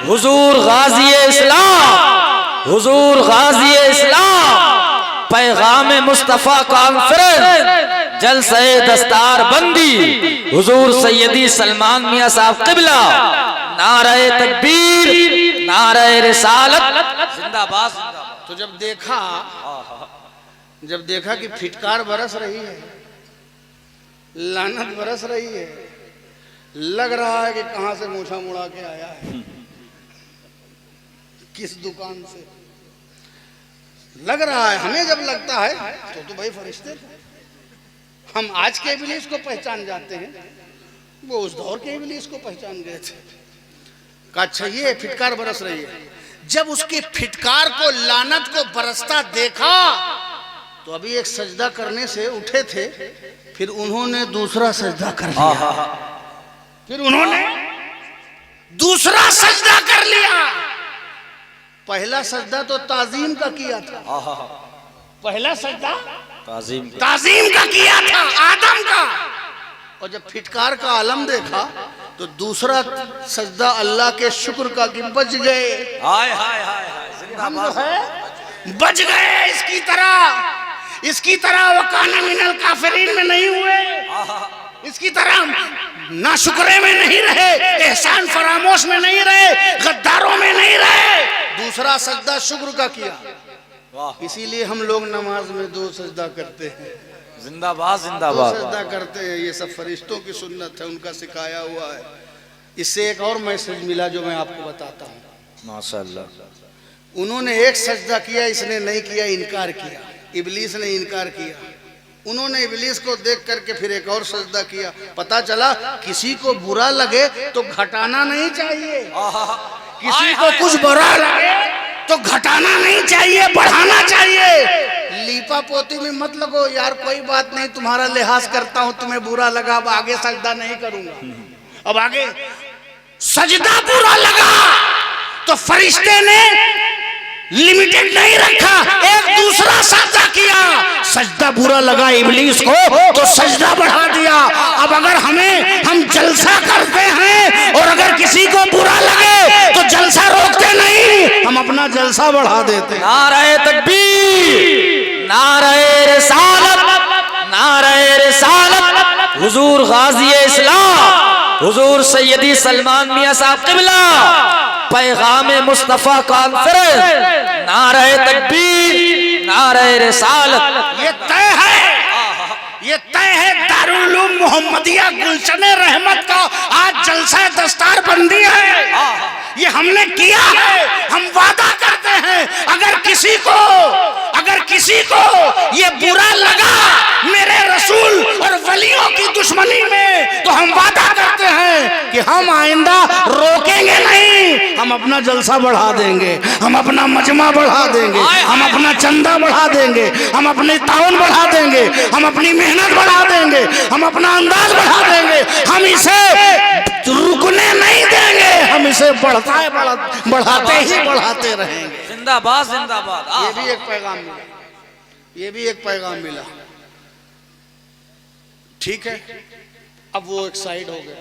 हुजूर गाजी इस्लाम, हुजूर गाजी इस्लाम, पैगाम मुस्तफ़ा कॉन्फ्रेंस, जलसे दस्तार बंदी, हुजूर सैयदी सलमान मियां साहब क़िबला। नारे तकबीर, नारे रिसालत, जिंदाबाद। तो जब देखा कि फिटकार बरस रही है, लानत बरस रही है, लग रहा है कि कहां से मूछा मुड़ा के आया है, किस दुकान से लग रहा है। हमें जब लगता है तो भाई फरिश्ते थे। हम आज के इब्लीस को पहचान जाते हैं, वो उस दौर के इब्लीस को पहचान गए थे। कहा अच्छा ये फिटकार बरस रही है। जब उसके फिटकार को, लानत को बरसता देखा तो अभी एक सजदा करने से उठे थे, फिर उन्होंने दूसरा सजदा कर लिया। फिर उन्होंने दूसरा सजदा कर लिया। पहला सजदा तो ताजीम का किया था, पहला सजदा ताजीम का किया था, आदम का। और जब फिटकार का आलम देखा तो दूसरा सजदा अल्लाह के शुक्र का कि बच गए। हम जो है बच गए। इसकी तरह वकाना मिनल काफिरीन में नहीं हुए, इसकी तरह नाशुक्रे में नहीं रहे, एहसान फरामोश में नहीं रहे, गद्दारों में नहीं रहे। दूसरा सजदा शुक्र का किया। इसीलिए हम लोग नमाज में दो सजदा करते हैं। जिंदाबाद, दो जिंदाबाद। सजदा करते हैं। ये सब फरिश्तों की सुन्नत है, उनका सिखाया हुआ है। इससे एक और मैसेज मिला जो मैं आपको बताता हूँ। माशाअल्लाह। उन्होंने एक सजदा किया, इसने नहीं किया, इनकार किया। इब्लीस ने इनकार किया। उन्होंने इब्लीस को देख करके फिर एक और सजदा किया। पता चला किसी को बुरा लगे तो घटाना नहीं चाहिए, किसी को कुछ बुरा लगे तो घटाना नहीं चाहिए, बढ़ाना चाहिए। लीपा पोती में मत लगो यार, कोई बात नहीं, तुम्हारा लिहाज करता हूं, तुम्हें बुरा लगा, अब आगे सजदा नहीं करूंगा। अब आगे सजदा बुरा लगा तो फरिश्ते ने लिमिटेड नहीं रखा, एक दूसरा सजदा किया। सजदा बुरा लगा इब्लीस को तो सजदा बढ़ा दिया। अब अगर हम जलसा करते हैं और अगर किसी को बुरा लगे तो जलसा रोकते नहीं, हम अपना जलसा बढ़ा देते। नारे तकबीर, नारे रिसालत, नारे रिसालत। हुजूर गाजी इस्लाम, हुजूर सैयदी सलमान मियां साहब क़िबला, पैगाम मुस्तफा कॉन्फ्रेंस, नारे तकबीर, नारे रिसालत। ये तय है, ये तय है। दारुल उलूम मोहम्मदिया गुलशन रहमत का आज जलसा दस्तार बंदी है। ये हमने किया है, हम वादा करते हैं अगर किसी को ये बुरा लगा मेरे रसूल और वलियों की दुश्मनी में, तो हम वादा करते हैं कि हम आइंदा रोकेंगे नहीं। हम अपना जलसा बढ़ा देंगे, हम अपना मजमा बढ़ा देंगे, हम अपना चंदा बढ़ा देंगे, हम अपनी ताउन बढ़ा देंगे, हम अपनी मेहनत बढ़ा देंगे, हम अपना अंदाज बढ़ा देंगे। हम इसे रुकने नहीं देंगे, हम इसे बढ़ाते ही बढ़ाते रहेंगे। जिंदाबाद जिंदाबाद। ये भी एक पैगाम मिला, ये भी एक पैगाम मिला। ठीक है, अब वो एक साइड हो गया,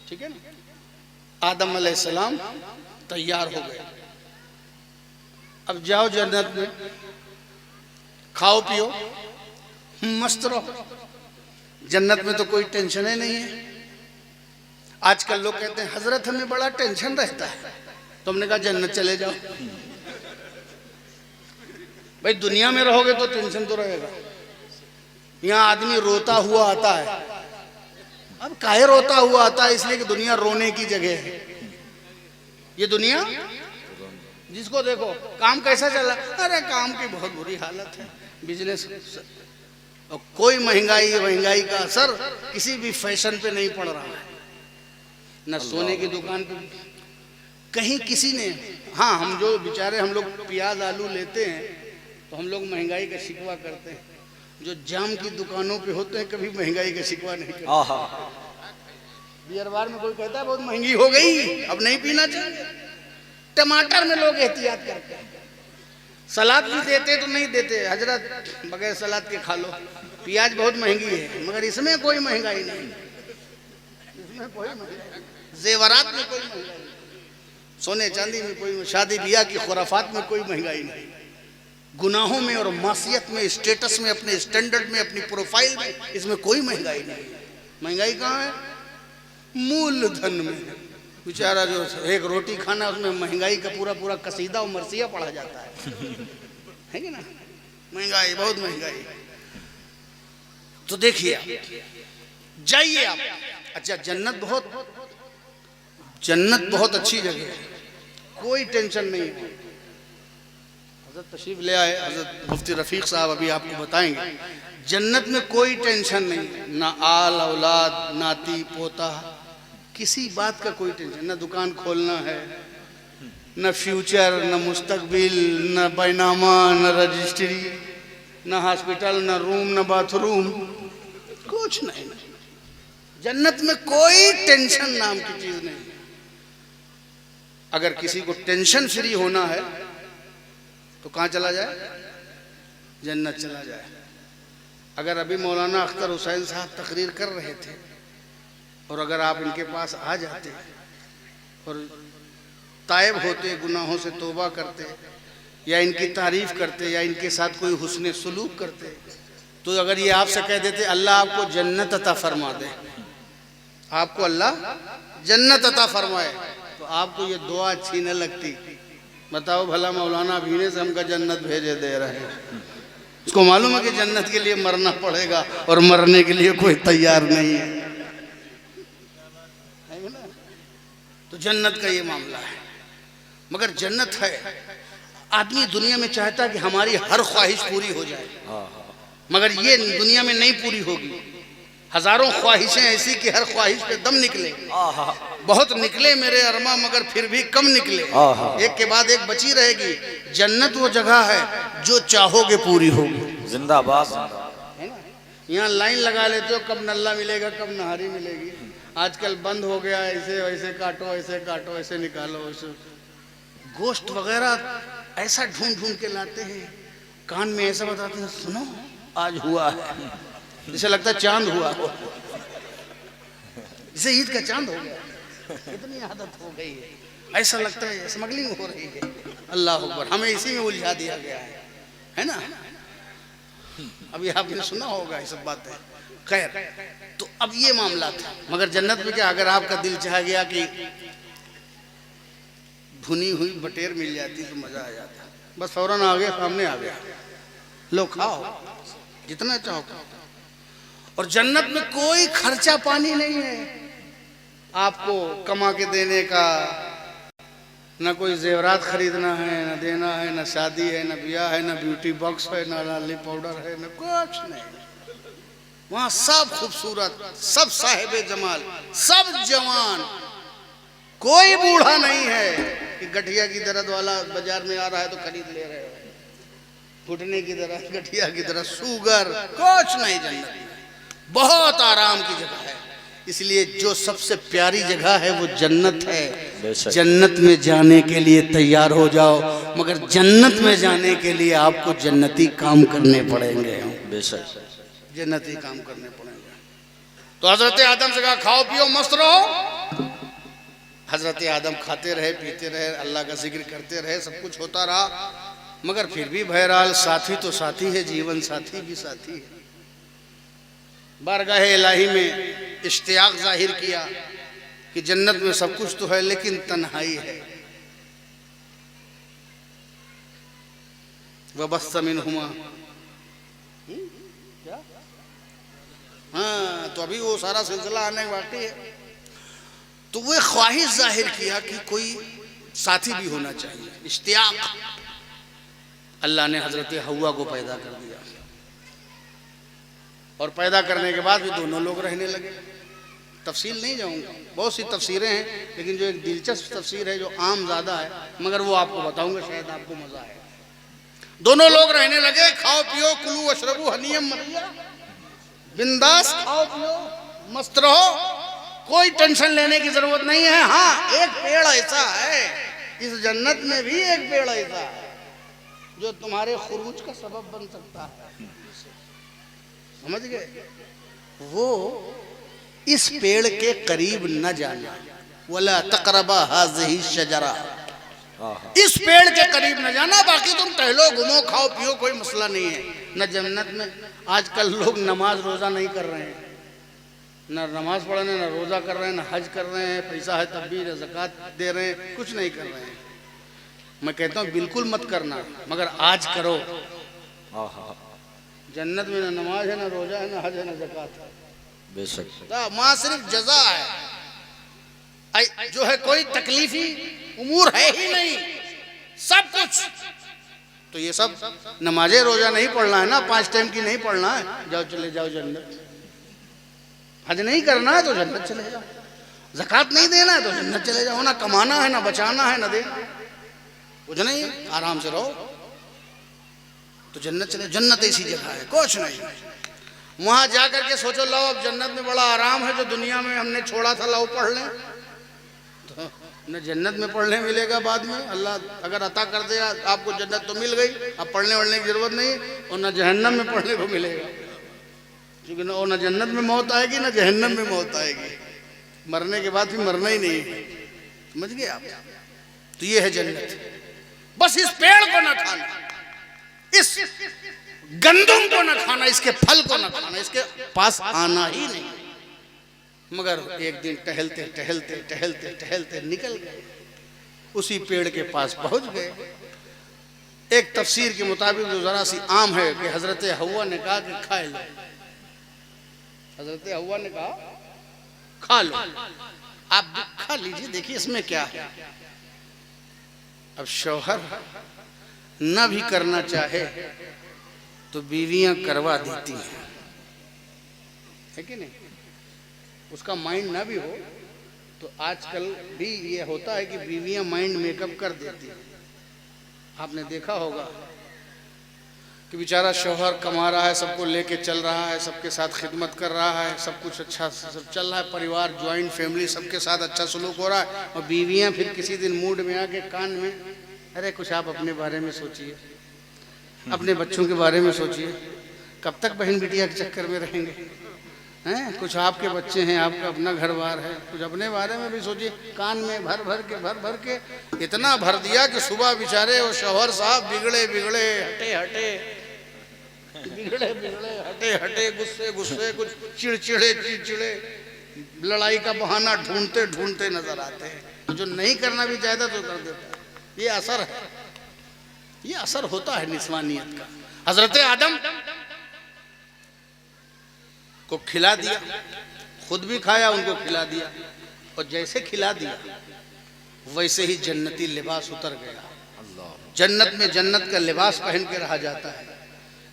ठीक है ना। आदम अलैहिस्सलाम तैयार हो गए, अब जाओ जन्नत में, खाओ पियो मस्त रहो। जन्नत में तो कोई टेंशन ही नहीं है। आजकल लोग कहते हैं हजरत हमें बड़ा टेंशन रहता है, तो हमने कहा जन्नत चले जाओ। भाई दुनिया में रहोगे तो टेंशन तो रहेगा। यहाँ आदमी रोता हुआ आता है, अब काहे रोता हुआ आता है? इसलिए कि दुनिया रोने की जगह है। ये दुनिया जिसको देखो काम कैसा चला, अरे काम की बहुत बुरी हालत है, बिजनेस, और कोई महंगाई का असर किसी भी फैशन पे नहीं पड़ रहा है, न सोने की दुकान पे कहीं किसी ने। हाँ, हम जो बेचारे हम लोग प्याज आलू लेते हैं तो हम लोग महंगाई का शिकवा करते हैं। जो जाम की दुकानों पे होते हैं कभी महंगाई का शिकवा नहीं करते। बियर बार में कोई कहता है बहुत महंगी हो गई, अब नहीं पीना चाहिए। टमाटर में लोग एहतियात करते हैं, सलाद भी देते तो नहीं देते, हजरत बगैर सलाद के खा लो। प्याज बहुत महंगी है, मगर इसमें कोई महंगाई नहीं, इसमें कोई महंगाई। जेवरात में कोई महंगाई नहीं, सोने चांदी में कोई, शादी ब्याह की खुराफात में कोई महंगाई नहीं। गुनाहों में और मासियत में, स्टेटस में, अपने स्टैंडर्ड में, अपनी प्रोफाइल में, इसमें कोई महंगाई नहीं। महंगाई कहाँ है? मूलधन में। बेचारा जो एक रोटी खाना, उसमें महंगाई का पूरा कसीदा और मरसिया पढ़ा जाता है कि ना। महंगाई, बहुत महंगाई। तो देखिए जाइए आप। अच्छा, जन्नत बहुत अच्छी जगह है, कोई टेंशन नहीं है। हजरत तशरीफ ले आए, हजरत मुफ्ती रफीक साहब अभी आपको बताएंगे। जन्नत में कोई टेंशन नहीं, ना आल औलाद, नाती पोता, किसी बात का कोई टेंशन। ना दुकान खोलना है, न फ्यूचर, न मुस्तकबिल, न बैनामा, न रजिस्ट्री, न हॉस्पिटल, न रूम, न बाथरूम, कुछ नहीं। जन्नत में कोई टेंशन नाम की चीज नहीं। अगर किसी को टेंशन फ्री होना है तो कहाँ चला जाए? जन्नत चला जाए। अगर अभी मौलाना अख्तर हुसैन साहब तकरीर कर रहे थे और अगर आप इनके पास आ जाते और तायब होते, गुनाहों से तौबा करते, या इनकी तारीफ करते, या इनके साथ कोई हुस्न सुलूक करते, तो अगर ये आपसे कह देते अल्लाह आपको जन्नत अता फरमा दे, आपको अल्लाह जन्नत अता फरमाए, तो आपको ये दुआ अच्छी न लगती? बताओ भला, मौलाना भीने से हमका जन्नत भेजे दे रहे हैं। उसको मालूम है कि जन्नत के लिए मरना पड़ेगा और मरने के लिए कोई तैयार नहीं है ना? तो जन्नत का ये मामला है। मगर जन्नत है, आदमी दुनिया में चाहता है कि हमारी हर ख्वाहिश पूरी हो जाए, मगर ये दुनिया में नहीं पूरी होगी। हजारों ख्वाहिशें ऐसी कि हर ख्वाहिश पे दम निकले, बहुत निकले मेरे अरमा, मगर फिर भी कम निकले, एक के बाद एक बची रहेगी। जन्नत वो जगह है जो चाहोगे पूरी होगी। जिंदाबाद। है ना? यहाँ लाइन लगा लेते हो, कब नल्ला मिलेगा, कब नहारी मिलेगी। आजकल बंद हो गया, ऐसे वैसे काटो, ऐसे काटो, ऐसे निकालो, ऐसे गोश्त वगैरह ऐसा ढूंढ ढूंढ के लाते हैं, कान में ऐसा बताते हैं, सुनो आज हुआ है, जैसे लगता है चांद हुआ हो, जैसे ईद का चांद हो गया, कितनी आदत हो गई है, ऐसा लगता है स्मगलिंग हो रही है। अल्लाह अकबर, हमें इसी में उलझा दिया गया है ना। अभी आपने सुना होगा ये सब बातें। खैर, तो अब ये मामला था। मगर जन्नत में क्या, अगर आपका दिल चाह गया कि भुनी हुई बटेर मिल जाती तो मजा आ जाता, बस फौरन आ गया, सामने आ गया, लो खाओ जितना चाहो। और जन्नत में कोई खर्चा पानी नहीं है आपको कमा के देने का, ना कोई जेवरात खरीदना है, ना देना है, ना शादी है, ना ब्याह है, ना ब्यूटी बॉक्स है, ना लाली पाउडर है, ना कुछ नहीं। वहां सब खूबसूरत, सब साहिबे जमाल, सब जवान, कोई बूढ़ा नहीं है कि गठिया की दर्द वाला बाजार में आ रहा है तो खरीद ले रहे हो, घुटने की दर्द, गठिया की दर्द, शुगर, कुछ नहीं। जन्नत में बहुत आराम की जगह है, इसलिए जो सबसे प्यारी जगह है वो जन्नत है। जन्नत में जाने के लिए तैयार हो जाओ, मगर जन्नत में जाने के लिए आपको जन्नती काम करने पड़ेंगे। बेशक जन्नती काम करने पड़ेंगे। तो हजरत आदम से कहा खाओ पियो मस्त रहो। हजरत आदम खाते रहे, पीते रहे, अल्लाह का जिक्र करते रहे, सब कुछ होता रहा, मगर फिर भी बहरहाल साथी तो साथी है, जीवन साथी भी साथी है। बारगाह इलाही में इश्तियाक जाहिर किया कि जन्नत में सब कुछ तो है लेकिन तन्हाई है। वबस्स मिनहुमा, क्या? हाँ, तो अभी वो सारा सिलसिला आने बाकी है। तो वो ख्वाहिश जाहिर किया कि कोई साथी भी होना चाहिए, इश्तियाक। अल्लाह ने हजरत हव्वा को पैदा कर दिया, और पैदा करने के बाद भी दोनों लोग रहने लगे। तफसील नहीं जाऊंगा, बहुत सी तफसीरें हैं, लेकिन जो एक दिलचस्प तफसीर है जो आम ज़्यादा है, मगर वो आपको बताऊंगा, शायद आपको मजा आए। दोनों लोग रहने लगे, खाओ पियो, कुलू अशरबू हनीयम मरिया, बिंदास खाओ पियो, मस्त रहो, कोई टेंशन लेने की जरूरत नहीं है। हाँ, एक पेड़ ऐसा है, इस जन्नत में भी एक पेड़ ऐसा है जो तुम्हारे खुरूज का सबब बन सकता है, समझ गए? वो इस पेड़ के करीब न जाना, वला तक़रबा हाज़िही शजरा, इस पेड़ के करीब न जाना, बाकी तुम टहलो घूमो खाओ पियो, कोई मसला नहीं है। न जन्नत में आजकल लोग नमाज रोजा नहीं कर रहे हैं, न नमाज पढ़ रहे हैं, न रोजा कर रहे हैं, न हज कर रहे हैं, पैसा है तब भी, न ज़कात दे रहे हैं, कुछ नहीं कर रहे हैं। मैं कहता हूँ बिल्कुल मत करना, मगर आज करो। जन्नत में न नमाज है, न रोजा है, न हज है, न ज़कात है। बेशक माँ सिर्फ जजा है, जो है कोई तकलीफी उमूर है ही नहीं, सब कुछ। तो ये सब नमाजे रोजा नहीं पढ़ना है ना, 5 टाइम की नहीं पढ़ना है, जाओ चले जाओ जन्नत। हज नहीं करना है तो जन्नत चले जाओ, ज़कात नहीं देना है तो जन्नत चले जाओ, ना कमाना है, ना बचाना है, ना देना, कुछ नहीं है, आराम से रहो तो जन्नत चले। जन्नत ऐसी जगह है, कुछ नहीं। वहां जाकर के सोचो, लो अब जन्नत में बड़ा आराम है, जो दुनिया में हमने छोड़ा था लो पढ़ लें, तो न जन्नत में पढ़ने मिलेगा बाद में। अल्लाह अगर अता कर दे आपको जन्नत तो मिल गई, अब पढ़ने वढ़ने की जरूरत नहीं, और न जहन्नम में पढ़ने को मिलेगा, क्योंकि न जन्नत में मौत आएगी न जहन्नम में मौत आएगी, मरने के बाद भी मरना ही नहीं है, समझ गए आप? तो ये है जन्नत। बस इस पेड़ को न खाना, इस गंदुम को न खाना, इसके फल को न खाना, इसके पास आना ही नहीं। मगर एक दिन टहलते टहलते टहलते टहलते निकल गए, उसी पेड़ के पास पहुंच गए। एक तफसीर के मुताबिक जो जरा सी आम है कि हजरत हव्वा ने कहा कि खा लो, हजरत हव्वा ने कहा खा लो, आप भी खा लीजिए, देखिए इसमें क्या है। अब शौहर न भी करना चाहे तो बीवियां करवा देती हैं, है कि नहीं? उसका माइंड ना भी हो तो आजकल भी ये होता है कि बीवियां माइंड मेकअप कर देती हैं। आपने देखा होगा कि बेचारा शौहर कमा रहा है, सबको लेके चल रहा है, सबके साथ खिदमत कर रहा है, सब कुछ अच्छा सब चल रहा है, परिवार ज्वाइंट फैमिली सबके साथ अच्छा सलूक हो रहा है, और बीवियां फिर किसी दिन मूड में आके कान में अरे कुछ आप अपने बारे में सोचिए, अपने बच्चों के बारे में सोचिए, कब तक बहन बिटिया के चक्कर में रहेंगे हैं? कुछ आपके बच्चे हैं, आपका अपना घर बार है, कुछ अपने बारे में भी सोचिए। कान में भर भर के इतना भर दिया कि सुबह बेचारे वो शौहर साहब बिगड़े हटे गुस्से कुछ चिड़चिड़े लड़ाई का बहाना ढूंढते नजर आते हैं। जो नहीं करना भी चाहता तो कर देता है। ये असर है, ये असर होता है निस्वानियत का। हजरत आदम को खिला दिया, खुद भी खाया, उनको खिला दिया, और जैसे खिला दिया वैसे ही जन्नती लिबास उतर गया। जन्नत में जन्नत का लिबास पहन के रहा जाता है।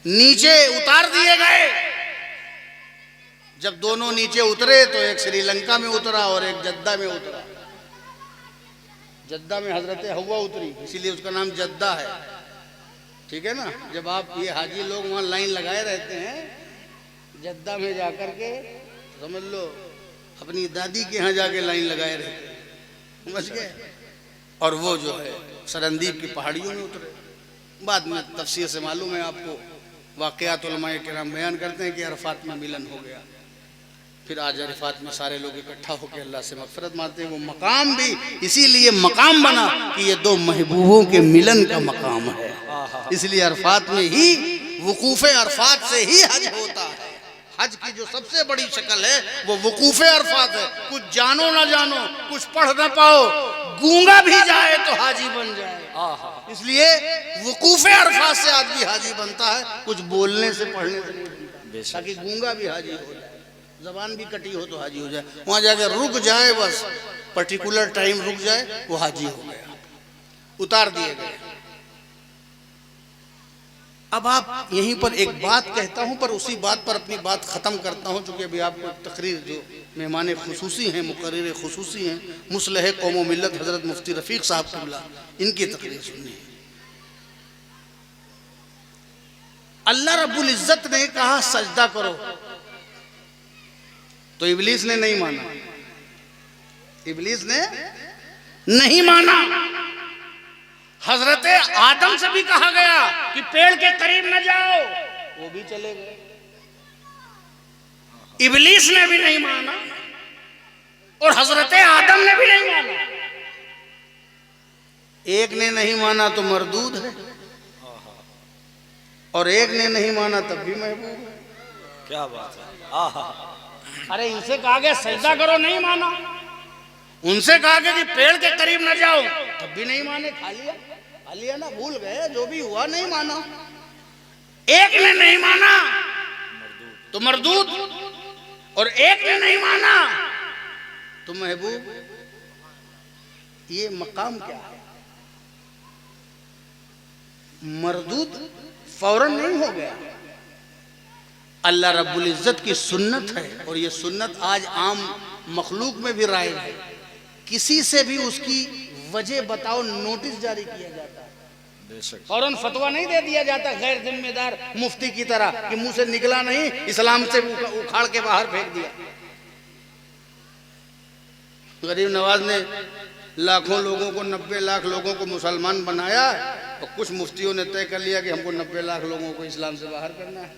नीचे उतार दिए गए। जब दोनों नीचे उतरे तो एक श्रीलंका में उतरा और एक जद्दा में उतरा। जद्दा में हजरत हवा उतरी, इसीलिए उसका नाम जद्दा है, ठीक है ना। जब आप ये हाजी लोग वहाँ लाइन लगाए रहते हैं जद्दा में जाकर के, समझ लो अपनी दादी के यहाँ जाके लाइन लगाए रहते हैं, समझ गए। और वो जो है सरंदीप की पहाड़ियों में उतरे। बाद में तफसीर से मालूम है आपको, वाक़यात उलमाए किराम बयान करते हैं कि अरफात में मिलन हो गया। फिर आज अरफात में सारे लोग इकट्ठा होकर अल्लाह से मग़फ़िरत मांगते हैं। वो मकाम भी इसीलिए मकाम बना कि ये दो महबूबों के मिलन का मकाम है। इसलिए अरफात में ही, वकूफ़े अरफात से ही हज होता है। हज की जो सबसे बड़ी शक्ल है वो वकूफ़े अरफात है। कुछ जानो ना जानो, कुछ पढ़ ना पाओ, गूंगा भी जाए तो हाजी बन जाए। इसलिए वकूफ़े अरफात से आदमी हाजी बनता है, कुछ बोलने से पढ़ने से नहीं बनता। ताकि गूंगा भी हाजी हो जाए, जबान भी कटी हो तो हाजी हो जाए। वहां जाकर रुक जाए, बस पर्टिकुलर टाइम रुक जाए, वो हाजी हो गया, उतार दिए गए। अब आप यहीं पर एक बात कहता हूं, पर उसी बात पर अपनी बात खत्म करता हूं, चूंकि अभी आपको तकरीर जो मेहमान खुसूसी हैं, मुकर्रिर खुसूसी हैं, मुस्लह कौम व मिल्लत हजरत मुफ्ती रफीक साहब क़िबला, इनकी तकरीर सुननी है। अल्लाह रब्बुल इज्जत ने कहा सजदा करो, तो इब्लीस ने नहीं माना। इब्लीस ने नहीं माना। हजरत आदम से भी कहा गया कि पेड़ के करीब न जाओ, वो भी चले गए। इब्लीस ने भी नहीं माना और हजरत आदम ने भी नहीं माना। एक ने नहीं माना तो मरदूद है, और एक ने नहीं माना तब भी महबूब है। क्या बात है। अरे इनसे कहा गया सजदा करो, नहीं माना। उनसे कहा गया कि पेड़ के करीब न जाओ, तब भी नहीं माने। खा लिया ना, भूल गए, जो भी हुआ नहीं माना। एक ने नहीं माना तो मरदूद, और एक ने नहीं माना तो महबूब। ये मकाम क्या है? मरदूद फौरन नहीं हो गया। अल्लाह रब्बुल इज्जत की सुन्नत है, और ये सुन्नत आज आम मखलूक में भी राइज है। किसी से भी उसकी वजह बताओ, नोटिस जारी किया जाता है, फौरन फतवा नहीं दे दिया जाता गैर जिम्मेदार मुफ्ती की तरह कि मुंह से निकला नहीं, इस्लाम से उखाड़ के बाहर फेंक दिया। गरीब नवाज ने लाखों लोगों को, 90 लाख लोगों को मुसलमान बनाया, और कुछ मुफ्तियों ने तय कर लिया कि हमको 90 लाख लोगों को इस्लाम से बाहर करना है,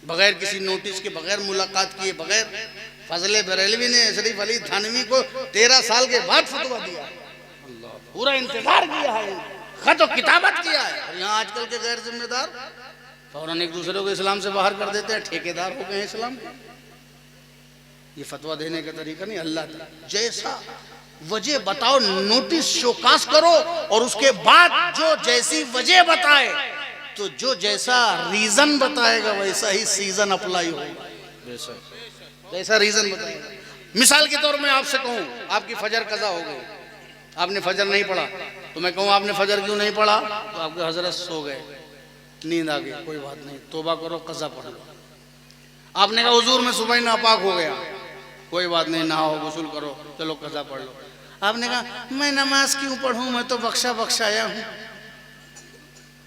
बगैर किसी नोटिस के, बगैर मुलाकात किए, बगैर। फजले बरेलवी ने शरीफ अली थानवी को 13 साल के बाद फतवा दिया। पूरा इंतजार किया है, खत और किताबत किया है। और यहाँ आजकल के गैर जिम्मेदार फौरन एक दूसरे को इस्लाम से बाहर कर देते हैं, ठेकेदार हो गए हैं इस्लाम के। ये फतवा देने का तरीका नहीं। अल्लाह जैसा वजह बताओ, नोटिस शोकास करो, और उसके बाद जो जैसी वजह बताए, तो जो जैसा रीजन बताएगा वैसा ही सीजन अप्लाई होगा। जैसा रीजन बताएगा। मिसाल के तौर में आपसे कहूं, आपकी फजर कज़ा हो गई, आपने फजर नहीं पढ़ा, तो मैं कहूं आपने फजर क्यों नहीं पढ़ा, तो आपके हजरत सो गए, नींद आ गई, कोई बात नहीं, तौबा करो, कज़ा पढ़ लो। आपने कहा हुजूर में सुबह नापाक हो गया, कोई बात नहीं, नहाओ, गुस्ल करो, चलो कज़ा पढ़ लो। आपने कहा मैं नमाज क्यों पढ़ूं, मैं तो बख्शाया हूं,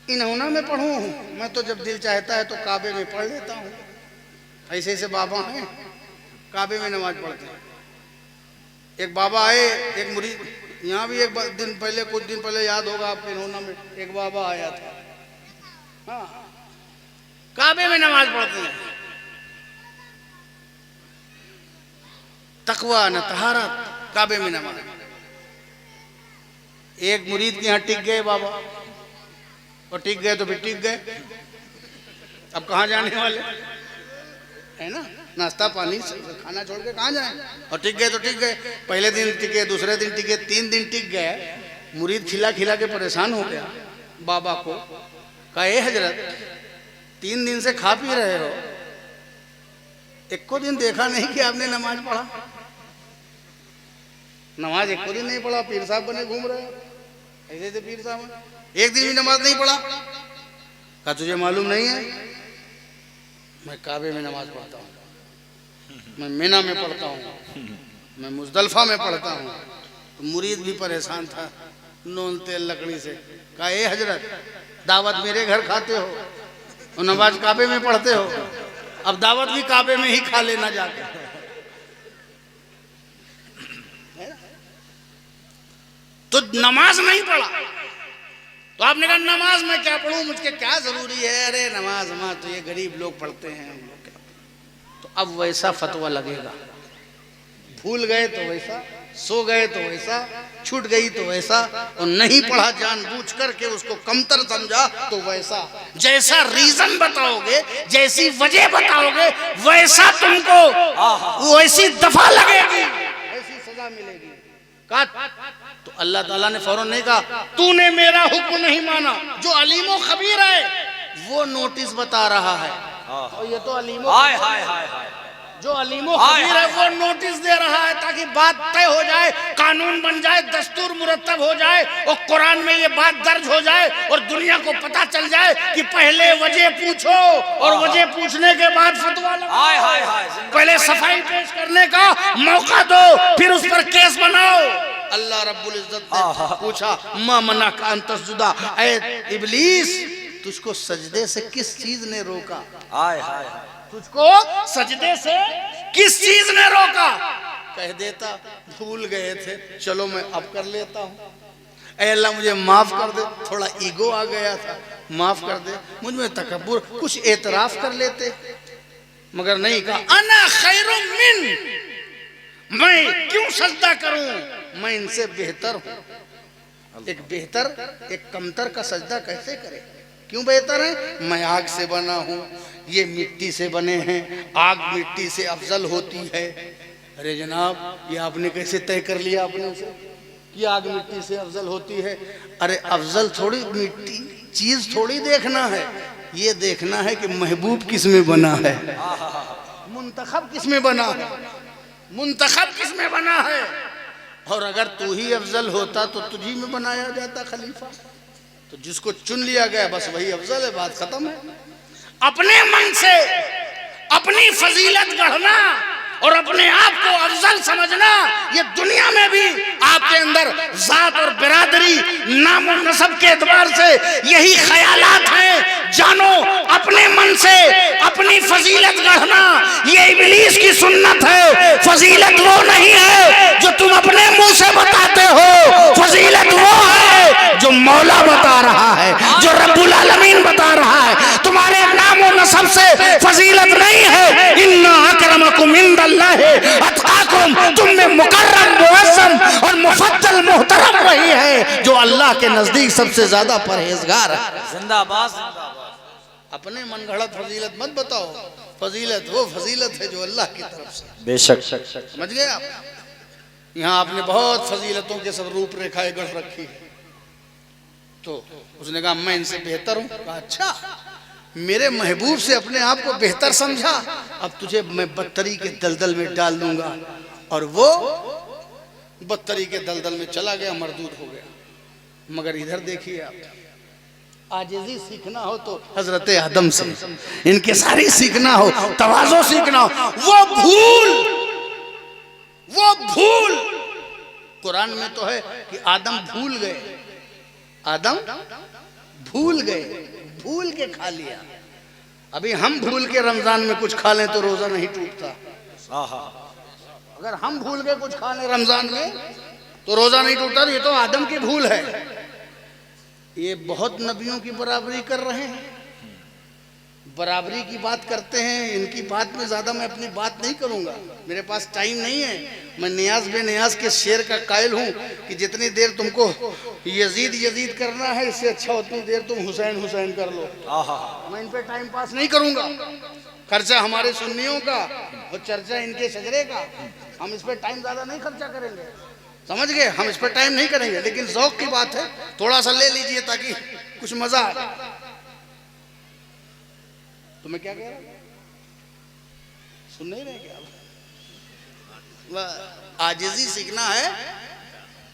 इन्होंने में पढ़ूं हूं, मैं तो जब दिल चाहता है तो काबे में पढ़ लेता हूं। ऐसे ऐसे बाबा हैं काबे में नमाज पढ़ते हैं। एक बाबा आए, एक मुरीद यहाँ भी एक दिन पहले, कुछ दिन पहले याद होगा आपके इन्होंने में एक बाबा आया था। हाँ, काबे में नमाज पढ़ते हैं, तकवा न तहारत, काबे में नमाज। एक मुरीद के यहाँ टिक गए बाबा, और टिक गए तो फिर टिक गए। अब कहाँ जाने वाले है ना, नाश्ता पानी खाना छोड़ के कहाँ जाए। और टिक गए तो टिक गए, पहले दिन टिके, दूसरे दिन टिके, 3 दिन टिक गए। मुरीद खिला खिला के परेशान हो गया, बाबा को कहा, ए हजरत 3 दिन से खा पी रहे हो, एक को दिन देखा नहीं कि आपने नमाज पढ़ा। नमाज एक को दिन नहीं पढ़ा, पीर साहब बने घूम रहे हो। ऐसे थे पीर साहब, एक दिन भी नमाज नहीं पढ़ा। कहा तुझे मालूम नहीं है, मैं काबे में नमाज पढ़ता हूँ, मैं मीना में पढ़ता हूँ, मैं मुजदलफा में पढ़ता हूँ। तो मुरीद भी परेशान था, नून तेल लकड़ी से। कहा, ए हजरत दावत मेरे घर खाते हो और नमाज काबे में पढ़ते हो, अब दावत भी काबे में ही खा लेना जाके। तो नमाज नहीं पढ़ा, तो आपने कहा नमाज मैं क्या पढ़ूं, मुझे क्या जरूरी है। अरे नमाज तो ये गरीब लोग पढ़ते हैं, हम लोग क्या। तो अब वैसा फतवा लगेगा, भूल गए तो वैसा, सो गए तो वैसा, छूट गई तो वैसा, और नहीं पढ़ा जानबूझ करके उसको कमतर समझा तो वैसा। जैसा रीजन बताओगे, जैसी वजह बताओगे, वैसा तुमको वैसी दफा लगेगी, ऐसी सजा मिलेगी। तो अल्लाह ताला ने फौरन नहीं कहा तूने मेरा हुक्म नहीं माना। जो अलीमो खबीर है वो नोटिस बता रहा है, और ये तो अलीमो हाय हाय हाय हाय, जो अलीमो खबीर है वो नोटिस दे रहा है ताकि बात तय हो जाए, कानून बन जाए, दस्तूर मुरतब हो जाए, और कुरान में ये बात दर्ज हो जाए, और दुनिया को पता चल जाए कि पहले वजह पूछो और वजह पूछने के बाद फतवा लगाओ। हाय हाय हाय, पहले सफाई पेश करने का मौका दो, फिर उस पर केस बनाओ। अल्लाह रब्बुल इज्जत ने पूछा, मा मना का अंतसजुदा, ऐ इब्लीस तुझको सजदे से किस चीज ने रोका। हाय हाय, तुझको सजदे से किस चीज ने रोका। कह देता भूल गए थे, चलो मैं अब कर लेता हूँ। ऐ अल्लाह मुझे माफ कर दे, थोड़ा ईगो आ गया था, माफ कर दे, मुझ में तकब्बुर, कुछ एतराफ कर लेते। मगर नहीं कहा अना खैरुम मिन, मैं क्यों सजदा करूं, मैं इनसे बेहतर हूं। एक बेहतर एक कमतर का सजदा कैसे करे, क्यों बेहतर है। मैं आग से बना हूं, ये मिट्टी से बने हैं, आग मिट्टी से अफजल होती है। अरे जनाब ये आपने कैसे तय कर लिया अपने उसे कि आग मिट्टी से अफजल होती है। अरे अफजल थोड़ी मिट्टी चीज थोड़ी देखना है, ये देखना है कि महबूब किस में बना है, मुंतखब किस में बना है, मुंतखब किस में बना है। और अगर तू ही अफजल होता तो तुझी में बनाया जाता खलीफा। तो जिसको चुन लिया गया बस वही अफजल है, बात खत्म है। अपने मन से अपनी फजीलत गढ़ना और अपने आप को अफजल समझना, ये दुनिया में भी आपके अंदर जात और बिरादरी, नाम और नस्ब के एतबार से यही ख्यालात हैं। जानो अपने मन से अपनी फजीलत गढ़ना ये इब्लीस की सुन्नत है। फजीलत वो नहीं है जो तुम अपने मुंह से बताते हो, फजीलत वो है जो मौला बता रहा है, जो रब्बुल आलमीन बता रहा है। तुम्हारे नाम और नस्ब से फजीलत नहीं है। इन्ना अकरमकुम इंदल्लाहि अतकाकुम, तुम में मुकर्रम, मुअज़्ज़म और मुफद्दल मोहतरम वही है जो अल्लाह के नजदीक सबसे ज्यादा परहेजगार है। जिंदाबाद जिंदाबाद। अपने मन गढ़त फजीलत मत बताओ, फजीलत वो फजीलत है जो अल्लाह की तरफ से। बेशक समझ गए आप। यहाँ आपने बहुत फजीलतों के सब रूपरेखाएं गढ़ रखी है। तो उसने कहा मैं इनसे बेहतर हूँ। कहा अच्छा, मेरे महबूब से अपने आप को बेहतर समझा, अब तुझे मैं बदतरी के दलदल में डाल दूंगा। और वो बदतरी के दलदल में चला गया, मरदूद हो गया। मगर इधर देखिए आप, आजिज़ी सीखना हो तो हजरत आदम से, इनके सारी सीखना हो, तवाज़ो सीखना हो। वो भूल कुरान में तो है कि आदम भूल गए, आदम भूल गए, भूल के खा लिया। अभी हम भूल के रमजान में कुछ खा लें तो रोजा नहीं टूटता। अगर हम भूल के कुछ खा लें रमजान में तो रोजा नहीं टूटा, तो ये तो आदम की भूल है। ये बहुत नबियों की बराबरी कर रहे हैं, बराबरी की बात करते हैं। इनकी बात में ज्यादा मैं अपनी बात नहीं करूंगा, मेरे पास टाइम नहीं है। मैं नियाज बेनियाज के शेर का कायल हूं कि जितनी देर तुमको यजीद यजीद करना है, इससे अच्छा उतनी देर तुम हुसैन हुसैन कर लो। मैं इन पे टाइम पास नहीं करूंगा। खर्चा हमारे सुन्नियों का और चर्चा इनके शजरे का, हम इस पे टाइम ज्यादा नहीं खर्चा करेंगे, समझ गए? हम इस पे टाइम नहीं करेंगे, लेकिन ज़ौक़ की बात है, थोड़ा सा ले लीजिए ताकि कुछ मजा आए। तो मैं क्या कह रहा हूं, सुन नहीं रहे क्या? आजिज़ी सीखना है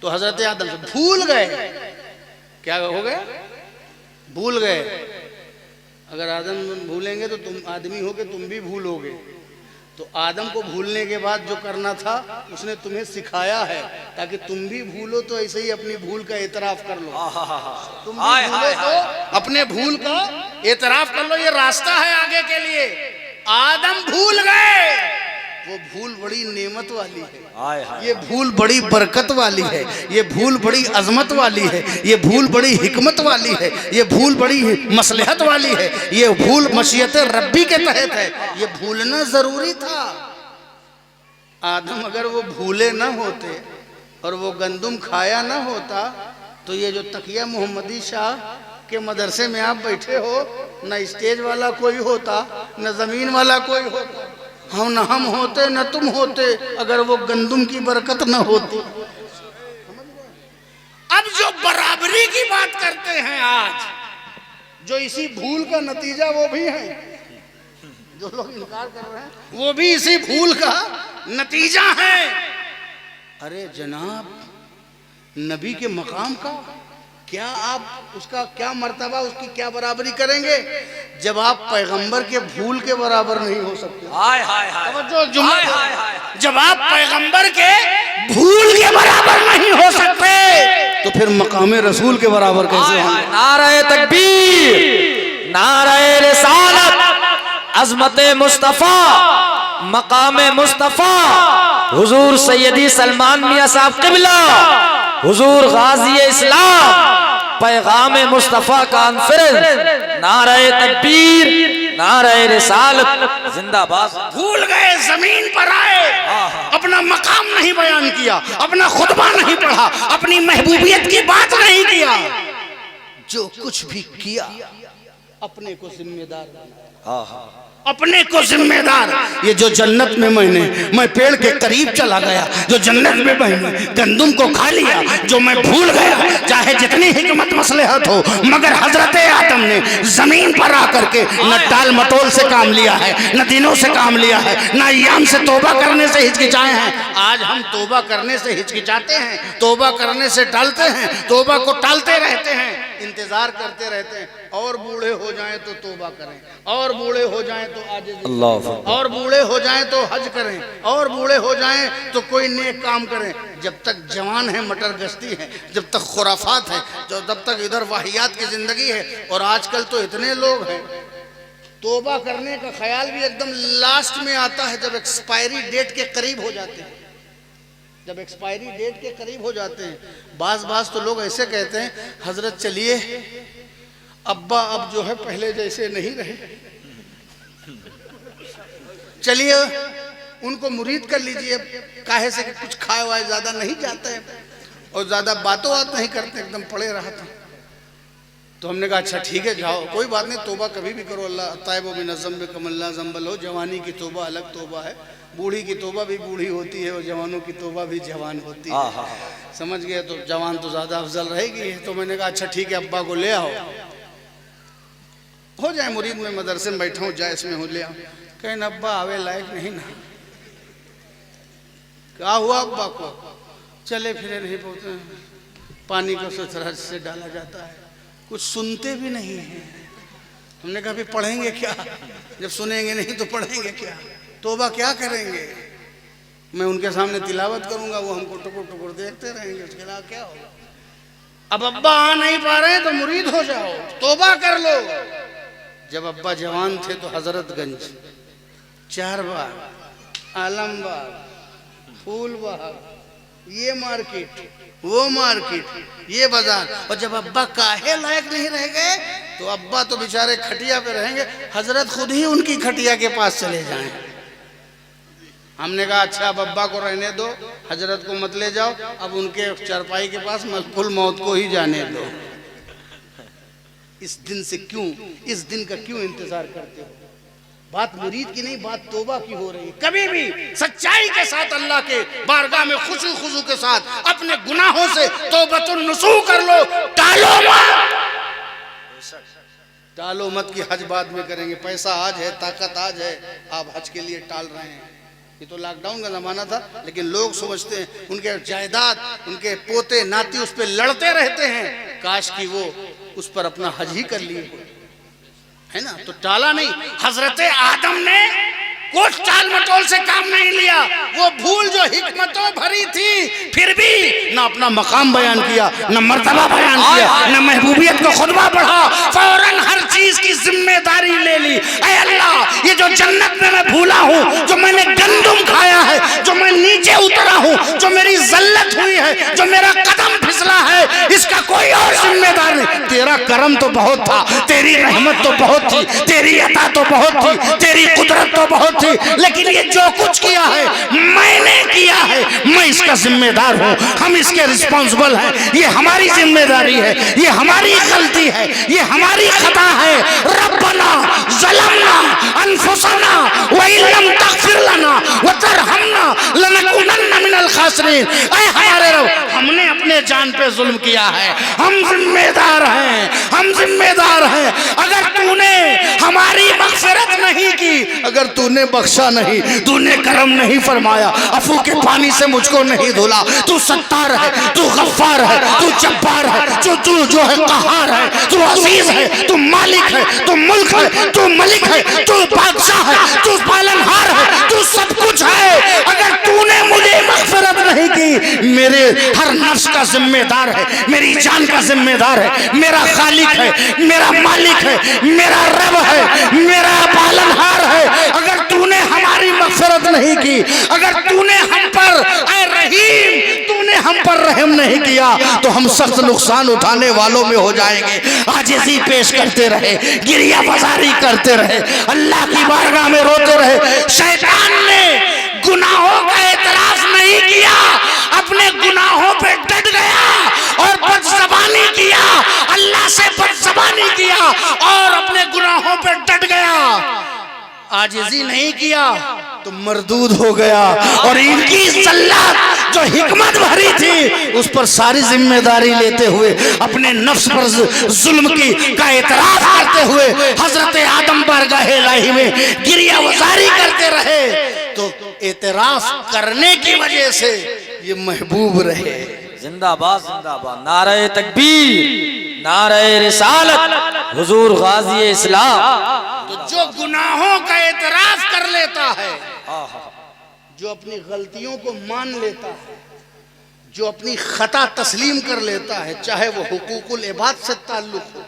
तो हजरत आदम से भूल गए। क्या हो गए? भूल गए। अगर आदम भूलेंगे तो तुम आदमी हो के तुम भी भूलोगे। तो आदम को भूलने के बाद जो करना था उसने तुम्हें सिखाया है, ताकि तुम भी भूलो तो ऐसे ही अपनी भूल का एतराफ कर लो। तुम भी भूलो तो अपने भूल का एतराफ कर लो, ये रास्ता है आगे के लिए। आदम भूल गए, वो भूल बड़ी नेमत वाली है, ये भूल बड़ी बरकत वाली है, ये भूल बड़ी अजमत वाली है, ये भूल बड़ी हिकमत वाली है, ये भूल बड़ी मसलहत वाली है, ये भूल मशीयत रब्बी के तहत है। ये भूलना जरूरी था। आदम अगर वो भूले ना होते और वो गंदुम खाया ना होता तो ये जो तकिया मोहम्मदी शाह के मदरसे में आप बैठे हो, न स्टेज वाला कोई होता, न जमीन वाला कोई होता, हम न हम होते न तुम होते, अगर वो गंदुम की बरकत न होती। अब जो बराबरी की बात करते हैं आज, जो इसी भूल का नतीजा वो भी है, जो लोग इनकार कर रहे हैं वो भी इसी भूल का नतीजा है। अरे जनाब, नबी के मकाम का क्या आप उसका क्या मर्तबा, उसकी क्या बराबरी करेंगे जब आप पैगंबर के भूल के बराबर नहीं हो सकते? हाय हाय हाय, जब आप पैगंबर के भूल के बराबर नहीं हो सकते तो फिर मकामे रसूल के बराबर कैसे होंगे? नारे तकबीर, नारे रिसालत, अज़मते मुस्तफ़ा, मकामे मुस्तफ़ा, हुजूर सैयदी सलमान मियां साहब क़िबला, हुजूर गाजी इस्लाम, पैगामे मुस्तफ़ा कॉन्फ्रेंस, नारे तकबीर, नारे रिसालत, जिंदाबाद। भूल गए, जमीन पर आए, अपना मकाम नहीं बयान किया, अपना खुतबा नहीं पढ़ा, अपनी महबूबियत की बात नहीं किया। जो कुछ भी किया अपने को जिम्मेदार बनाया, अपने को जिम्मेदार। ये जो जन्नत में मैं पेड़ के करीब चला गया, जो जन्नत में मैंने गंदुम को खा लिया, जो मैं भूल गया, चाहे जितनी हिकमत मसलहत हो, मगर हजरत आदम ने जमीन पर आकर के न टाल मटोल से काम लिया है, न दिनों से काम लिया है, न अय्याम से तौबा करने से हिचकिचाए हैं। आज हम तौबा करने से हिचकिचाते हैं, तौबा करने से टालते हैं, तौबा को टालते रहते हैं, इंतजार करते रहते हैं। और बूढ़े हो जाएं तो तौबा करें, और बूढ़े हो जाएं तो आजिज़, और बूढ़े हो जाएं तो हज करें, और बूढ़े हो जाएं तो कोई नेक काम करें। जब तक जवान है मटर गश्ती है, जब तक खुराफात है, जब तक इधर वाहियात की जिंदगी है। और आजकल तो इतने लोग हैं, तौबा करने का ख्याल भी एकदम लास्ट में आता है, जब एक्सपायरी डेट के करीब हो जाते हैं, जब एक्सपायरी डेट के करीब हो जाते हैं। बाज तो लोग ऐसे कहते हैं, हजरत चलिए अब्बा अब जो है पहले जैसे नहीं रहे, चलिए उनको मुरीद कर लीजिए, काहे से कि कुछ खाए वाए ज्यादा नहीं जाते हैं और ज्यादा बातों बात नहीं करते, एकदम पड़े रहते। तो हमने कहा अच्छा ठीक है जाओ, कोई बात नहीं, तौबा कभी भी करो, अल्लाह ताइबो बिन ज़म्ब कमल्ला ज़म्बल हो। जवानी की तौबा अलग तौबा है, बूढ़ी की तौबा भी बूढ़ी होती है और जवानों की तौबा भी जवान होती है, समझ गए? तो जवान तो ज़्यादा अफजल रहेगी। तो मैंने कहा अच्छा ठीक है, अब्बा को ले आओ, हो जाए मुरीद में, मदरसे में बैठा हूँ, जाए इसमें हो ले आओ। कहीं अब्बा आवे लायक नहीं ना, क्या हुआ अब्बा को? चले फिरे नहीं पहुँचते, पानी को सुथरा से डाला जाता है, कुछ सुनते भी नहीं है। हमने कहा भी पढ़ेंगे क्या, जब सुनेंगे नहीं तो पढ़ेंगे क्या, तौबा क्या करेंगे? मैं उनके सामने तिलावत करूंगा, वो हमको टुकुर टुकुर देखते रहेंगे, उसके अलावा क्या होगा? अब अब्बा आ नहीं पा रहे हैं तो मुरीद हो जाओ, तौबा कर लो। जब अब्बा जवान थे तो हजरतगंज 4 बार, आलमबाग, फूलबाग, ये मार्केट, वो मार्केट, ये बाजार। और जब अब्बा काहे लायक नहीं रह गए तो अब्बा तो बेचारे खटिया पे रहेंगे, हजरत खुद ही उनकी खटिया के पास चले जाएं। हमने कहा अच्छा अब अब्बा को रहने दो, हजरत को मत ले जाओ, अब उनके चरपाई के पास मलकुल मौत को ही जाने दो। इस दिन से क्यों, इस दिन का क्यों इंतजार करते हो? बात मुरीद की नहीं, बात तौबा की हो रही है। कभी भी सच्चाई के साथ अल्लाह के बारगाह में खुशू खुशू के साथ अपने गुनाहों से तौबतुन नसूह कर लो, टालो मत, टालो मत कि हज बाद में करेंगे। पैसा आज है, ताकत आज है, आप हज के लिए टाल रहे हैं। ये तो लॉकडाउन का जमाना था, लेकिन लोग समझते हैं उनके जायदाद, उनके पोते नाती उस पर लड़ते रहते हैं, काश कि वो उस पर अपना हज ही कर लिए, है ना। तो टाला नहीं, हजरत आदम ने कुछ टाल मटोल से काम नहीं लिया। वो भूल जो हिकमतों भरी थी, फिर भी ना अपना मकाम बयान किया, ना मर्तबा बयान किया, ना महबूबियत को खुतबा पढ़ा, फौरन हर चीज की जिम्मेदारी ले ली। ऐ अल्लाह, ये जो जन्नत में मैं भूला हूँ, जो मैंने गंदुम खाया है, जो मैं नीचे उतरा हूँ, जो मेरी जल्लत हुई है, जो मेरा कदम फिसला है, इसका कोई और जिम्मेदार नहीं। तेरा करम तो बहुत था, तेरी रहमत तो बहुत थी, तेरी अता तो बहुत थी, तेरी कुदरत तो बहुत थी, लेकिन ये जो कुछ किया है मैंने किया है, मैं इसका जिम्मेदार हूँ, हम इसके रिस्पॉन्सिबल हैं। ये हमारी जिम्मेदारी है, ये हमारी गलती है, ये हमारी खता है। रब्बना ज़लमना अनफुसना व इल्लम तग़फिर लना व तरहमना लनकुनन्ना मिनल खासिरीन। ऐ हमारे रब, हमने अपने जान पे जुल्म किया है, हम जिम्मेदार हैं, हम जिम्मेदार हैं। अगर तूने हमारी मग़फ़िरत नहीं की, अगर तूने बख्शा नहीं, तूने करम नहीं फरमाया, अफू के पानी से मुझको नहीं धुला, तू सत्तार है, तू गफ्फार है, तू जब्बार है, तू जो है कहार है, तू अजीज है, तू मालिक है, तू मुल्क है, तू मलिक है, तू बादशाह है, तू पालनहार है, तू सब कुछ है। अगर तूने मुझे मग़फ़िरत नहीं की, मेरे हर नफ्स का जिम्मेदार है, मेरी जान का जिम्मेदार है, मेरा खालिक है, मेरा मालिक है, मेरा रब है, मेरा पालनहार है। अगर तूने हमारी मग़फ़िरत नहीं की, अगर तूने हम पर, ऐ रहीम, तूने हम पर रहम नहीं किया, तो हम सख्त नुकसान उठाने वालों में हो जाएंगे। आजिज़ी पेश करते रहे, गिरिया बाज़ारी करते रहे, अल्लाह की बारगाह में रोते रहे। शैतान ने गुनाहों का एतराफ़ नहीं किया, अपने गुनाहों पे डट गया और बदज़बानी किया, अल्लाह से बदज़बानी किया और अपने गुनाहों पे डट गया। आजिज़ी नहीं किया तो मरदूद हो गया, और इनकी ज़ल्लत जो हिकमत भरी थी, उस पर सारी जिम्मेदारी लेते हुए, अपने नफ्स पर जुल्म की का एतराफ़ करते हुए, हजरत आदम बारगाह इलाही में गिरिया वज़ारी करते रहे। तो एतराफ़ करने की वजह से ये महबूब रहे। जिंदाबाद जिंदाबाद, नारे तकबीर, नारे रिसालत, हुजूर गाजी इस्लाम। तो जो गुनाहों का एतराफ़ कर लेता है, जो अपनी गलतियों को मान लेता है, जो अपनी खता तस्लीम कर लेता है, चाहे वो हुकूकुल इबाद से ताल्लुक हो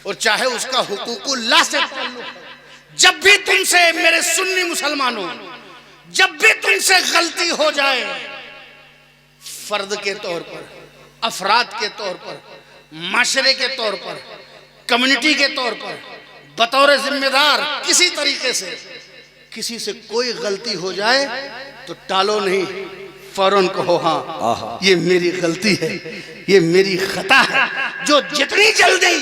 और चाहे उसका हुकूकुल्लाह से ताल्लुक हो। जब भी तुमसे, मेरे सुन्नी मुसलमानों, जब भी तुमसे गलती हो जाए, फर्द के तौर पर, अफराद के तौर पर, माशरे के तौर पर, कम्युनिटी के तौर पर, बतौर जिम्मेदार, किसी तरीके से किसी से कोई गलती हो जाए तो टालो नहीं, फौरन कहो हाँ ये मेरी गलती है, ये मेरी खता है। जो जितनी जल्दी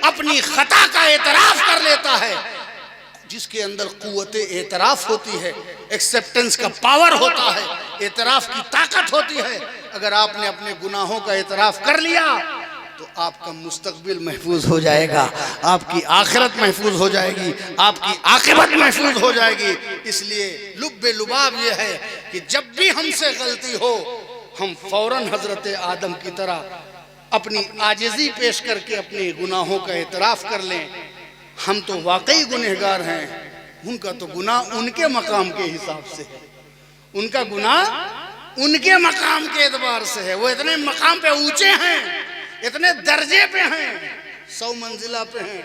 अपनी खता का एतराफ़ कर लेता है, जिसके अंदर कुव्वते एतराफ़ होती है, एक्सेप्टेंस का पावर होता है, एतराफ़ की ताकत होती है, अगर आपने अपने गुनाहों का एतराफ़ कर लिया तो आपका मुस्तकबिल महफूज हो जाएगा, आपकी आखिरत महफूज हो जाएगी, आपकी आखिरत महफूज हो जाएगी। इसलिए लुब्बे लुबाब ये है कि जब भी हमसे गलती हो, हम फौरन हजरत आदम की तरह अपनी आजिज़ी पेश करके अपने गुनाहों का एतराफ़ कर लें। हम तो वाकई गुनहगार हैं, उनका तो गुनाह उनके मकाम के हिसाब से है, उनका गुनाह उनके मकाम के एतबार से है। वो इतने मकाम पे ऊंचे हैं, इतने दर्जे पे हैं, 100 मंजिला पे हैं।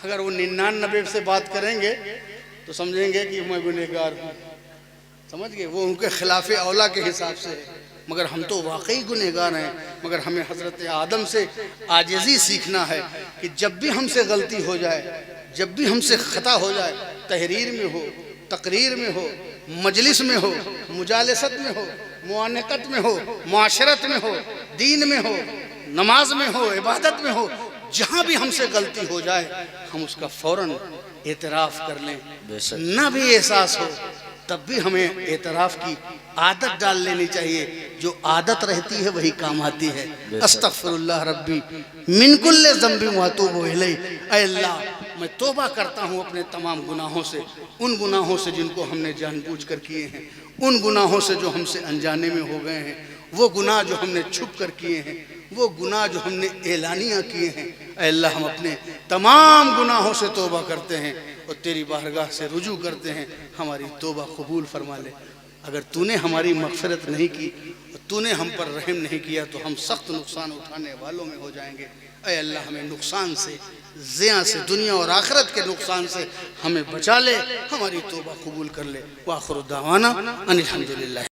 अगर वो 99 से बात करेंगे तो समझेंगे कि मैं गुनहगार हूँ, समझ गए। वो उनके खिलाफ औला के हिसाब से है। मगर हम तो वाकई गुनहगार हैं। मगर हमें हज़रत आदम से आजिज़ी सीखना है कि जब भी हमसे गलती हो जाए, जब भी हमसे ख़ता हो जाए, तहरीर में हो, तकरीर में हो, मजलिस में हो, मुजालसत में हो, मुआनकत में हो, मुआशरत में हो, दीन में हो, नमाज में हो, इबादत में हो, जहाँ भी हमसे गलती हो जाए हम उसका फ़ौरन एतराफ़ कर लें। ना भी एहसास हो तब भी हमें एतराफ़ की आदत डाल लेनी चाहिए। जो आदत रहती है वही काम आती है। अस्तग़फिरुल्लाह रब्बी मिन कुल्लि ज़ंबि व अतूबु इलैहि। ऐ अल्लाह, मैं तौबा करता हूँ अपने तमाम गुनाहों से, उन गुनाहों से जिनको हमने जानबूझकर किए हैं, उन गुनाहों से जो हमसे अनजाने में हो गए हैं, वो गुनाह जो हमने छुप कर किए हैं, वो गुनाह जो हमने एलानिया किए हैं। ऐ अल्लाह, हम अपने तमाम गुनाहों से तौबा करते हैं और तेरी बारगाह से रुजू करते हैं। हमारी तौबा कबूल फरमा ले। अगर तूने हमारी मग़फ़िरत नहीं की और तूने हम पर रहम नहीं किया तो हम सख्त नुकसान उठाने वालों में हो जाएंगे। ऐ अल्लाह, हमें नुकसान से, ज़िया से, दुनिया और आखिरत के नुकसान से हमें बचा ले, हमारी तौबा कबूल कर ले। व आखिरु दावाना अनिल हम्दुलिल्लाह।